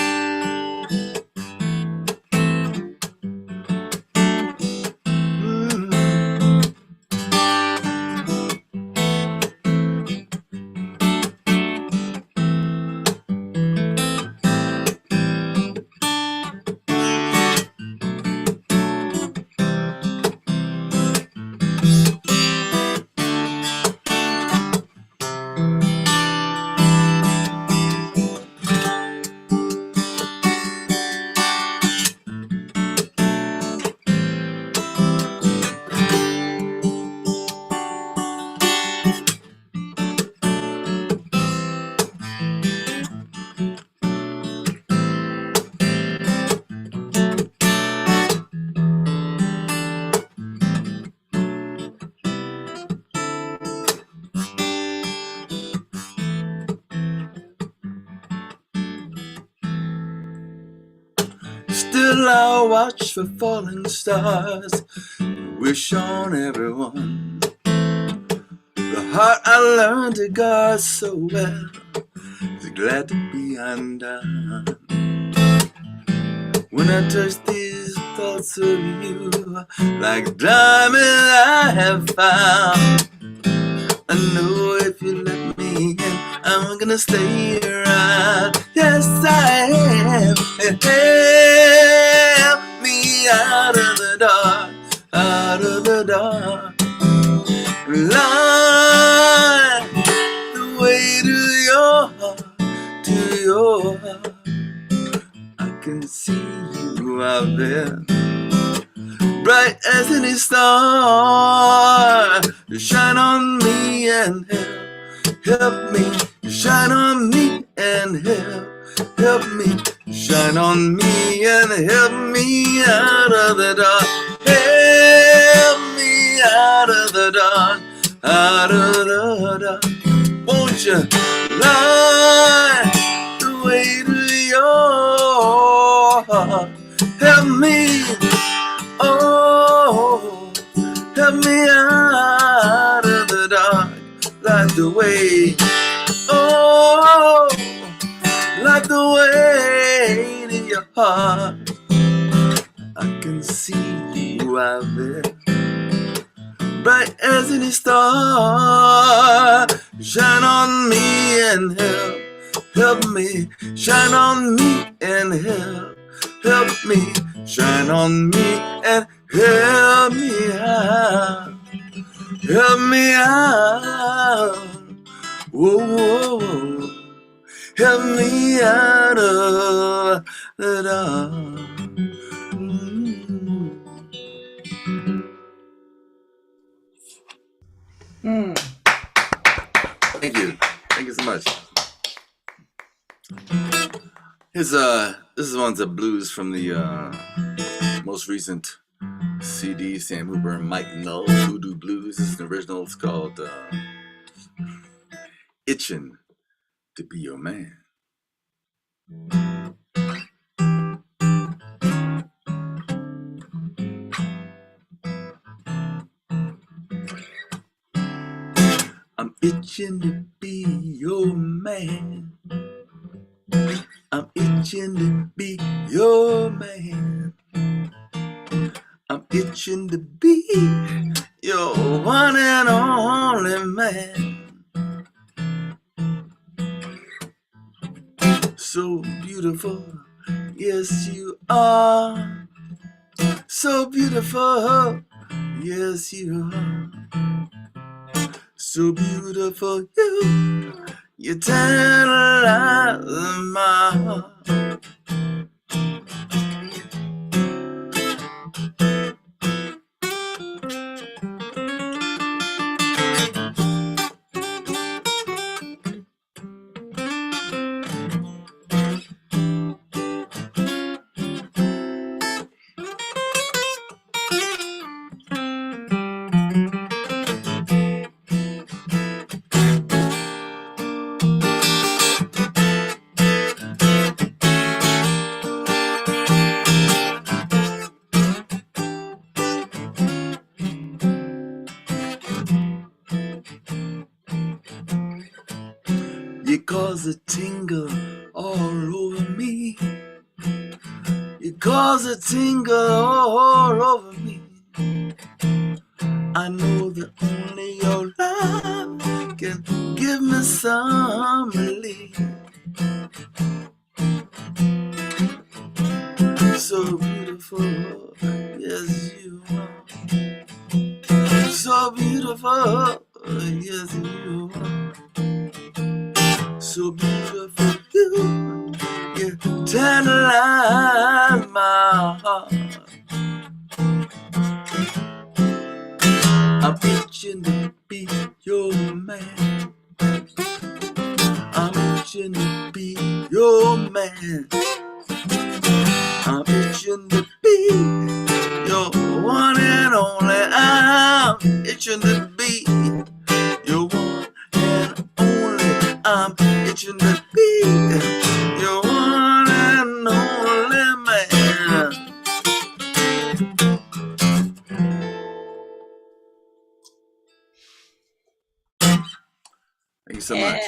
Still I'll watch for falling stars, wish on everyone. The heart I learned to guard so well is glad to be undone. When I touch these thoughts of you, like diamond I have found. I know if you let me in, I'm gonna stay around. Yes, I am. Help me out of the dark, out of the dark. Light the way to your heart, to your heart. I can see you out there, bright as any star. Shine on me and help me. Shine on me and help me. Shine on me and help me out of the dark. Help me out of the dark, out of the dark. Won't you light the way to your heart? Help me, oh, help me out of the dark. Light the way, oh, light the way to your heart. I can see you out there, bright as any star. Shine on me and help me. Shine on me and help me. Shine on me and help me out. Help me out. Whoa, whoa, whoa. Help me out of the dark. Thank you. Thank you so much. This is one's a blues from the most recent CD, Sam Hooper and Mike Null, Voodoo Blues. This is the original. It's called Itchin' to Be Your Man. I'm itching to be your man. I'm itching to be your man. I'm itching to be your one and only man. So beautiful, yes you are. So beautiful, yes you are. So beautiful, you tantalize my heart. You cause a tingle all over me. You cause a tingle all over me. I know that only your love can give me some relief. So beautiful, yes you are. So beautiful, yes you are. So beautiful, you tantalize my heart. I'm itching to be your man. I'm itching to be your man. I'm itching to be your one and only. I'm itching to be your one and only. I'm itching to be your one and only man. Thank you so much.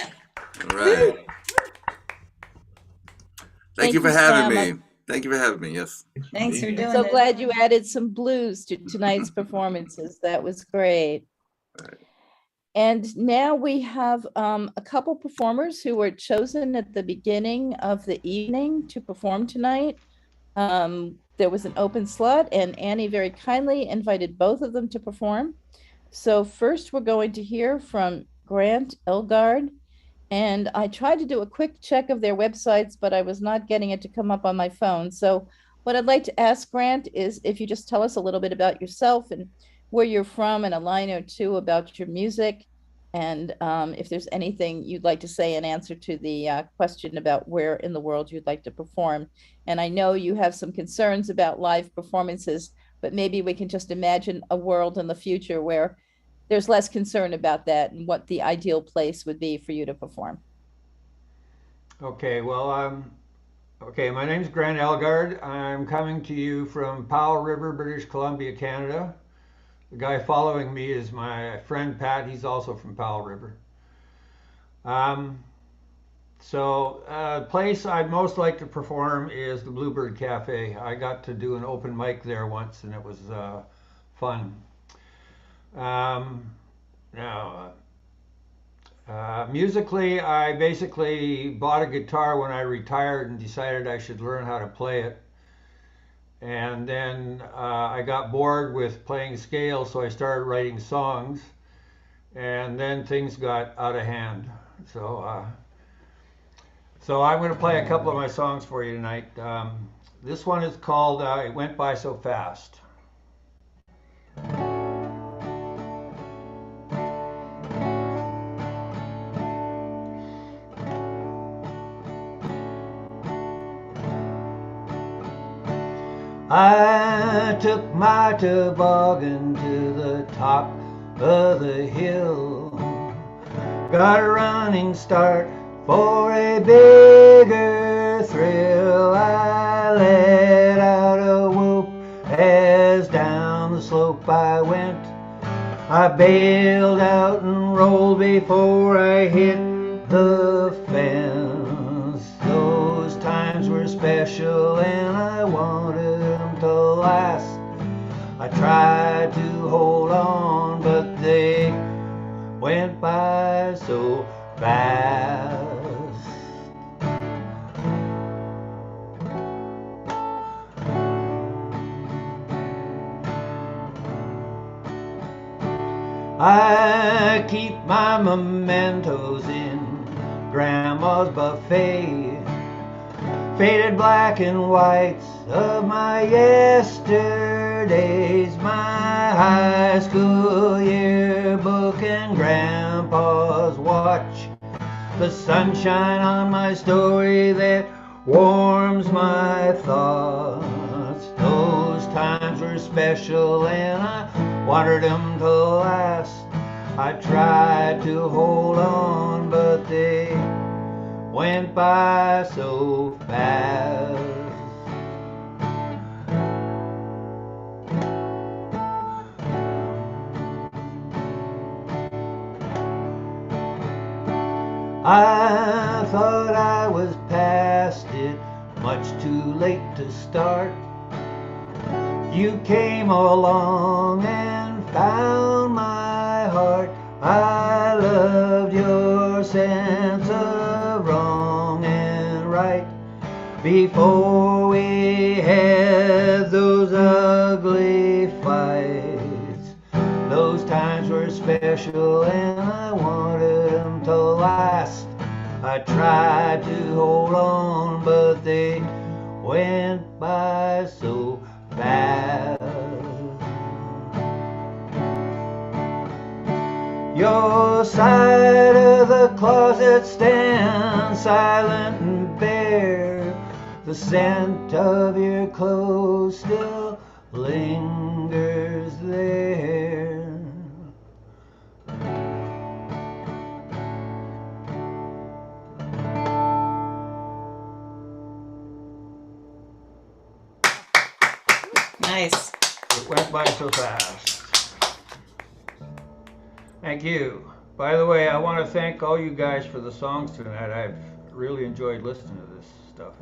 All right. Thank you for having me. Thank you for having me. Yes. Thanks for doing So it. glad you added some blues to tonight's performances. That was great. And now we have a couple performers who were chosen at the beginning of the evening to perform tonight. There was an open slot and Annie very kindly invited both of them to perform. So first we're going to hear from Grant Elgaard. And I tried to do a quick check of their websites, but I was not getting it to come up on my phone. So what I'd like to ask Grant is if you just tell us a little bit about yourself and where you're from and a line or two about your music. And if there's anything you'd like to say in answer to the question about where in the world you'd like to perform. And I know you have some concerns about live performances, but maybe we can just imagine a world in the future where there's less concern about that and what the ideal place would be for you to perform. Okay, well, okay, my name is Grant Elgaard. I'm coming to you from Powell River, British Columbia, Canada. The guy following me is my friend Pat. He's also from Powell River. Place I'd most like to perform is the Bluebird Cafe. I got to do an open mic there once and it was fun. Now, musically, I basically bought a guitar when I retired and decided I should learn how to play it. And then I got bored with playing scales, so I started writing songs. And then things got out of hand. So I'm going to play a couple of my songs for you tonight. This one is called It Went By So Fast. I took my toboggan to the top of the hill, got a running start for a bigger thrill. I let out a whoop as down the slope I went. I bailed out and rolled before I hit the fence. Those times were special and I wanted them to last. I tried to hold on, but they went by so fast. I keep my mementos in Grandma's buffet, faded black and whites of my yesterdays, my high school yearbook and Grandpa's watch, the sunshine on my story that warms my thoughts. Those times were special and I wanted them to last. I tried to hold on, but they went by so fast. I thought I was past it, much too late to start. You came along and found my heart. I loved your sense of wrong and right before we had those ugly fights. Those times were special and I wanted them to last. I tried to hold on, but they went by so fast. Your side of the closet stands silent and bare. The scent of your clothes still lingers there. Nice. It went by so fast. Thank you. By the way, I want to thank all you guys for the songs tonight. I've really enjoyed listening to this stuff.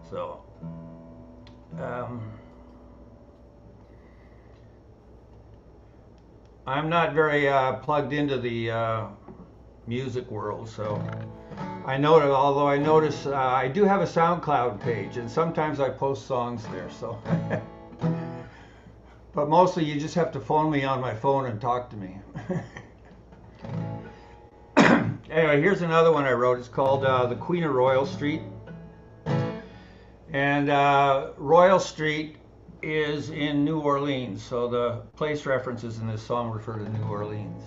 So, I'm not very plugged into the music world, so I know that, although I notice I do have a SoundCloud page, and sometimes I post songs there, so. But mostly you just have to phone me on my phone and talk to me. Anyway, here's another one I wrote. It's called The Queen of Royal Street. And Royal Street is in New Orleans, so the place references in this song refer to New Orleans.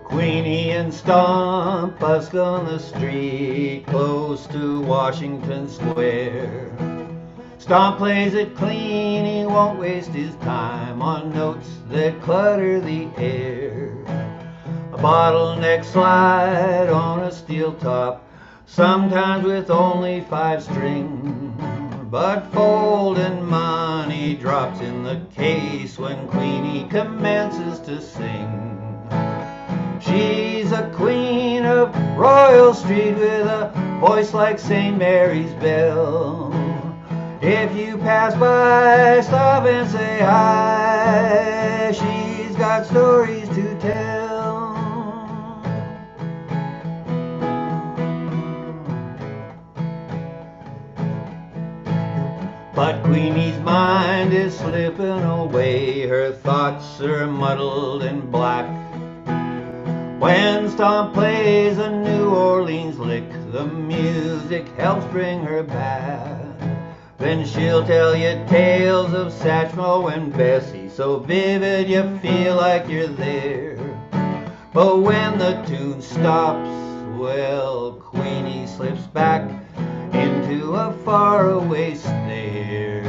Queenie and Stomp busk on the street close to Washington Square. Stomp plays it clean, he won't waste his time on notes that clutter the air. A bottleneck slide on a steel top, sometimes with only 5 strings. But folding money drops in the case when Queenie commences to sing. She's a queen of Royal Street with a voice like St. Mary's bell. If you pass by, stop and say hi. She's got stories to tell. But Queenie's mind is slipping away. Her thoughts are muddled and black. When Stomp plays a New Orleans lick, the music helps bring her back. Then she'll tell you tales of Satchmo and Bessie, so vivid you feel like you're there. But when the tune stops, well, Queenie slips back into a faraway stare.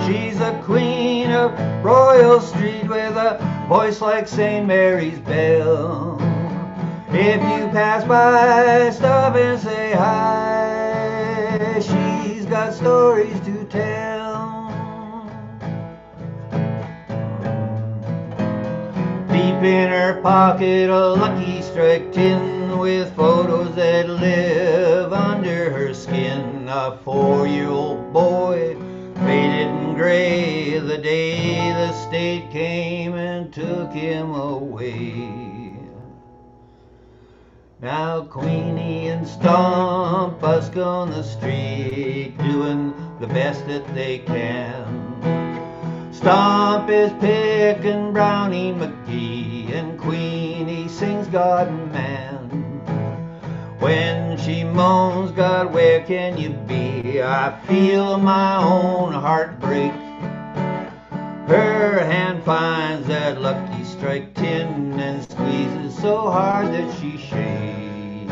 She's a queen of Royal Street with a voice like St. Mary's bell. If you pass by, stop and say hi. She's got stories to tell. Deep in her pocket, a Lucky Strike tin with photos that live under her skin. A 4-year-old boy, faded and gray, the day the state came and took him away. Now Queenie and Stomp busk on the street, doing the best that they can. Stomp is picking Brownie McGee, and Queenie sings God and Man. When she moans, God, where can you be? I feel my own heart break. Her hand finds that Lucky Strike tin and squeezes so hard that she shakes.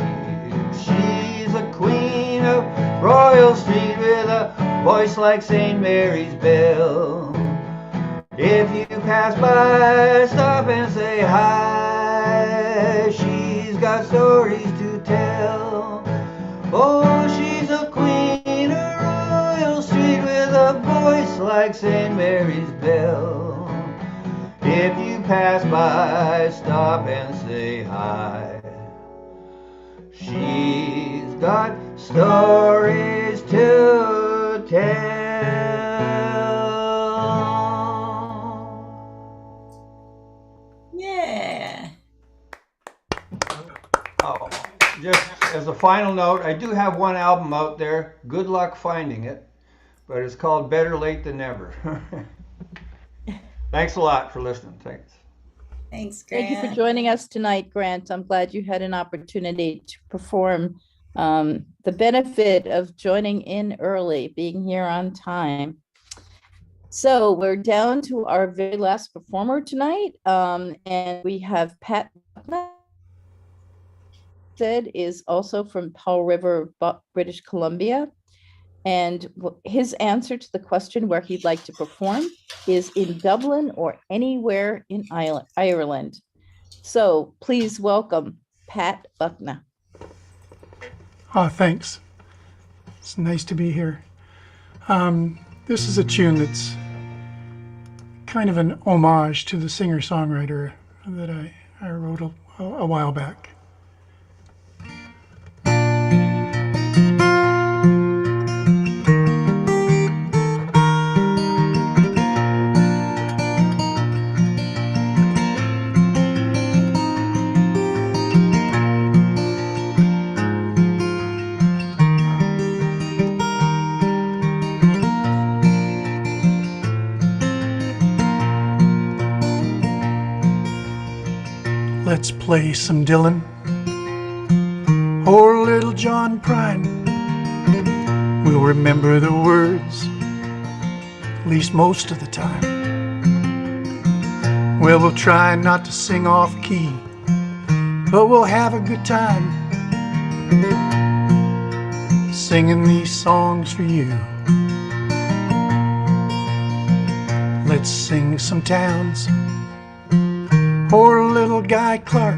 She's a queen of Royal Street with a voice like St. Mary's bell. If you pass by, stop and say hi. She's got stories to tell. Oh, she's a queen of Royal Street with a voice like St. Mary's bell. If you pass by, stop and say hi. She's got stories to tell. Yeah. Oh, just as a final note, I do have one album out there. Good luck finding it, but it's called Better Late Than Never. Thanks a lot for listening. Thanks. Thanks, Grant. Thank you for joining us tonight, Grant. I'm glad you had an opportunity to perform. The benefit of joining in early, being here on time. So we're down to our very last performer tonight, and we have Pat Buckna. Is also from Powell River, British Columbia. And his answer to the question where he'd like to perform is in Dublin or anywhere in Ireland. So please welcome Pat Buckna. Oh, thanks. It's nice to be here. This is a tune that's kind of an homage to the singer-songwriter that I wrote a while back. Let's play some Dylan or Little John Prine. We'll remember the words, at least most of the time. Well, we'll try not to sing off key, but we'll have a good time singing these songs for you. Let's sing some towns or Little Guy Clark.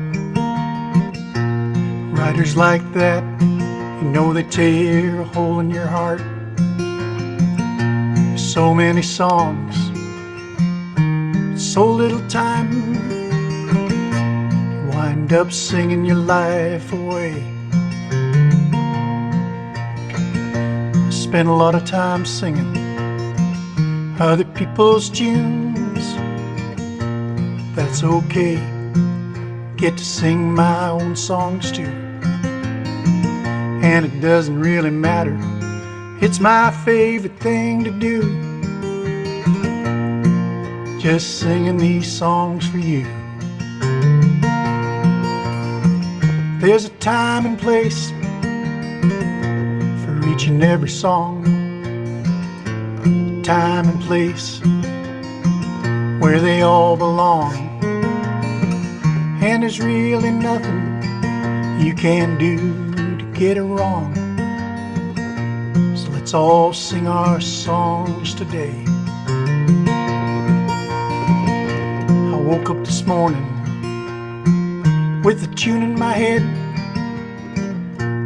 Writers like that, you know they tear a hole in your heart. There's so many songs, so little time. wind up singing your life away. I spent a lot of time singing other people's tunes. That's okay, get to sing my own songs too. And it doesn't really matter, it's my favorite thing to do, just singing these songs for you. There's a time and place for each and every song, time and place where they all belong. And there's really nothing you can do to get it wrong. So let's all sing our songs today. I woke up this morning with a tune in my head.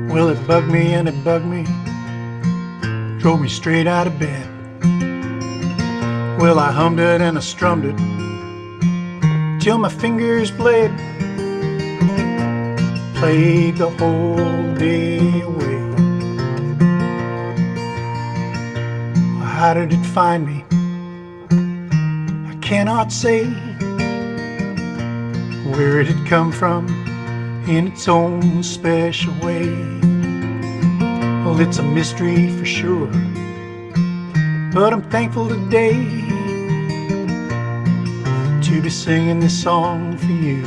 Well, it bugged me and it bugged me, drove me straight out of bed. Well, I hummed it and I strummed it till my fingers bled, played the whole day away. Well, how did it find me? I cannot say. Where it had come from in its own special way. Well, it's a mystery for sure, but I'm thankful today to be singing this song for you.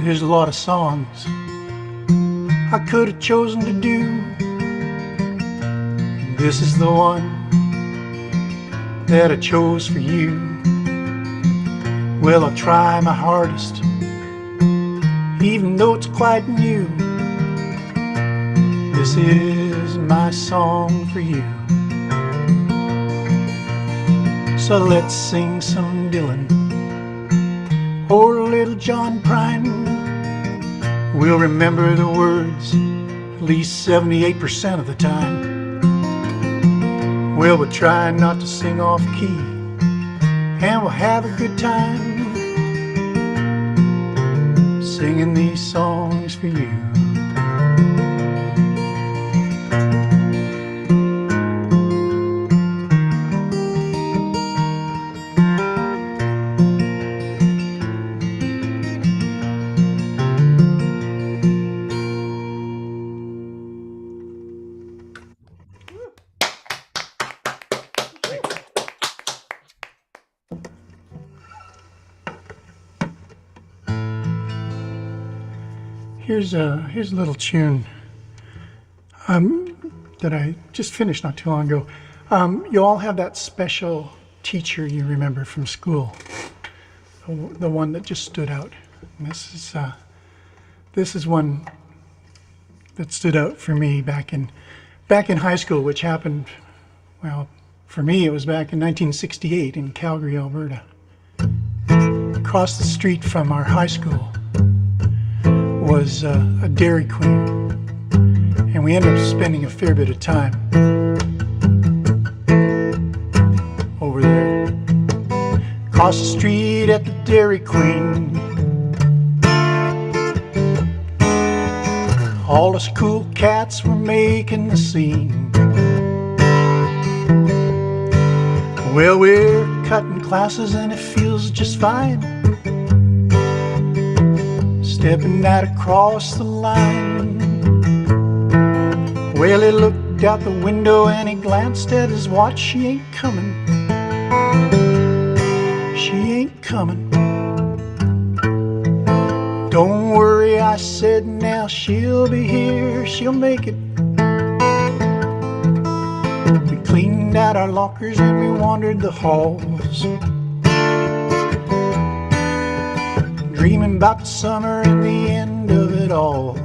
There's a lot of songs I could have chosen to do. This is the one that I chose for you. Well, I'll try my hardest, even though it's quite new. This is my song for you. So let's sing some Dylan or Little John Prine. We'll remember the words at least 78% of the time. Well, we'll try not to sing off key, and we'll have a good time singing these songs for you. Here's a little tune that I just finished not too long ago. You all have that special teacher you remember from school, the one that just stood out. And this is one that stood out for me back in high school, which happened, well, for me it was back in 1968 in Calgary, Alberta. Across the street from our high school was a Dairy Queen, and we ended up spending a fair bit of time over there. Across the street at the Dairy Queen, all us cool cats were making the scene. Well, we're cutting classes and it feels just fine, stepping out across the line. Well, he looked out the window and he glanced at his watch. She ain't coming, she ain't coming. Don't worry, I said, now she'll be here, she'll make it. We cleaned out our lockers and we wandered the halls, dreaming about the summer and the end of it all.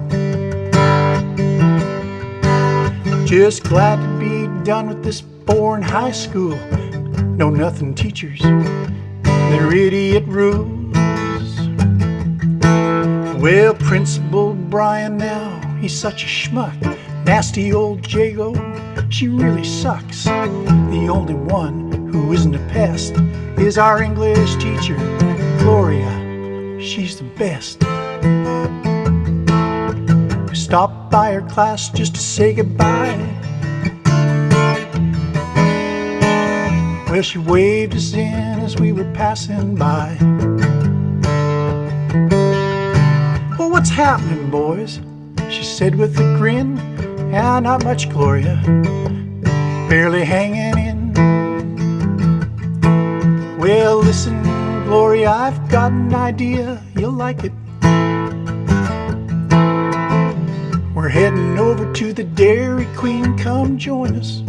Just glad to be done with this boring high school. Know nothing teachers, their idiot rules. Well, Principal Brian now, he's such a schmuck. Nasty old Jago, she really sucks. The only one who isn't a pest is our English teacher, Gloria. She's the best. We stopped by her class just to say goodbye. Well, she waved us in as we were passing by. Well, what's happening, boys? She said with a grin. Yeah, not much, Gloria, barely hanging in. Well, listen, Gloria, I've got an idea, you'll like it. We're heading over to the Dairy Queen, come join us.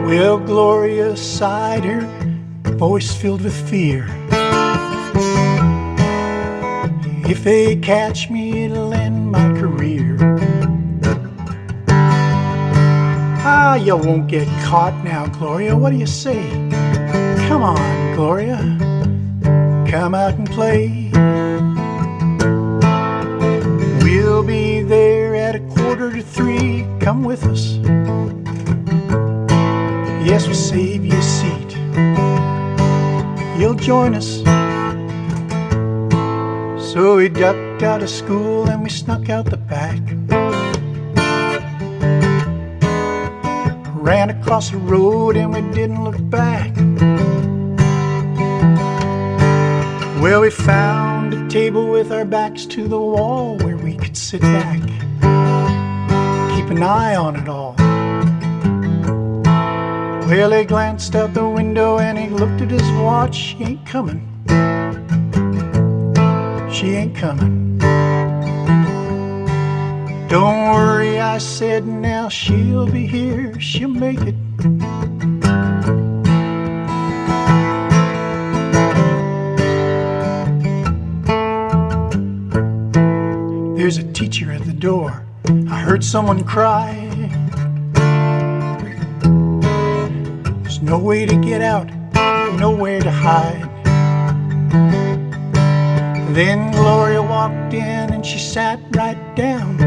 Well, Gloria sighed, her voice filled with fear. If they catch me, it'll end my career. Ah, you won't get caught now, Gloria. What do you say? Come on, Gloria. Come out and play. We'll be there at 2:45. Come with us. Yes, we'll save you a seat. You'll join us. So we ducked out of school and we snuck out the back. Ran across the road and we didn't look back. Well, we found a table with our backs to the wall where we could sit back, keep an eye on it all. Well, he glanced out the window and he looked at his watch. She ain't coming. She ain't coming. Don't worry, I said, now she'll be here, she'll make it. There's a teacher at the door. I heard someone cry. There's no way to get out, nowhere to hide. Then Gloria walked in and she sat right down,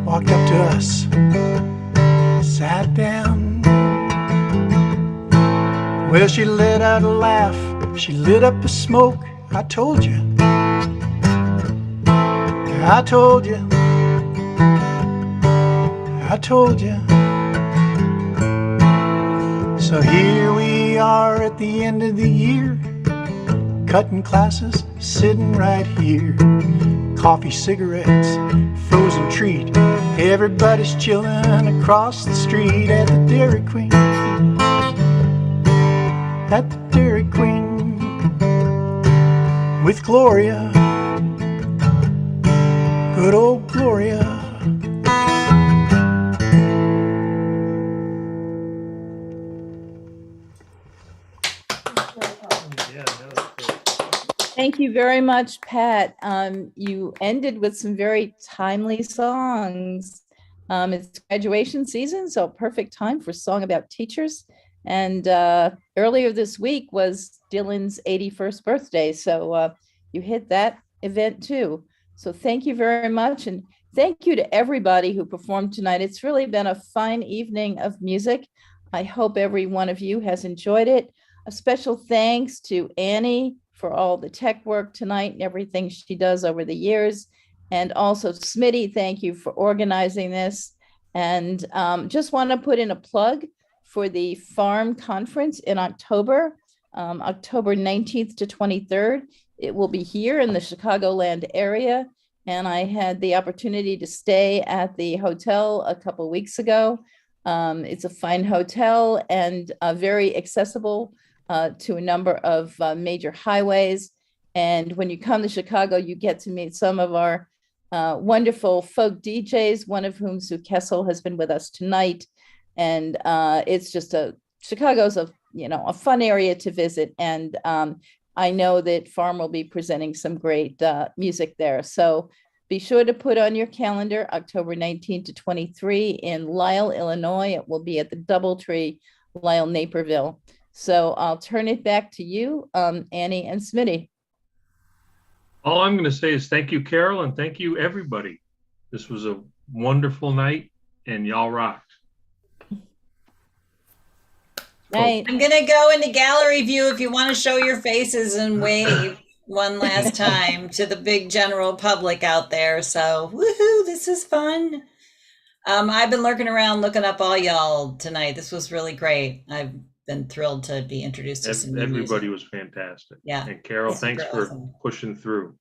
walked up to us, sat down. Well, she let out a laugh, she lit up a smoke. I told you, I told you, I told you. So here we are at the end of the year, cutting classes, sitting right here. Coffee, cigarettes, frozen treat. Everybody's chilling across the street at the Dairy Queen. At the Dairy Queen with Gloria, good old Gloria. Thank you very much, Pat. You ended with some very timely songs. It's graduation season, so perfect time for a song about teachers. And earlier this week was Dylan's 81st birthday, so you hit that event too. So thank you very much, and thank you to everybody who performed tonight. It's really been a fine evening of music. I hope every one of you has enjoyed it. A special thanks to Annie for all the tech work tonight and everything she does over the years. And also Smitty, thank you for organizing this. And just want to put in a plug for the Farm Conference in October, October 19th to 23rd. It will be here in the Chicagoland area. And I had the opportunity to stay at the hotel a couple weeks ago. It's a fine hotel and very accessible to a number of major highways. And when you come to Chicago, you get to meet some of our wonderful folk DJs, one of whom, Sue Kessel, has been with us tonight. And it's just Chicago's a fun area to visit. And I know that Farm will be presenting some great music there. So Be sure to put on your calendar October 19 to 23 in Lisle, Illinois. It will be at the Doubletree, Lisle, Naperville. So I'll turn it back to you, Annie and Smitty. All I'm going to say is thank you, Carol, and thank you, everybody. This was a wonderful night, and y'all rocked. Night. I'm gonna go into gallery view if you want to show your faces and wave one last time to the big general public out there. So woohoo, this is fun. I've been lurking around looking up all y'all tonight. This was really great. I've been thrilled to be introduced to some new Everybody music. was fantastic. Yeah. And Carol, Super thanks for awesome. pushing through.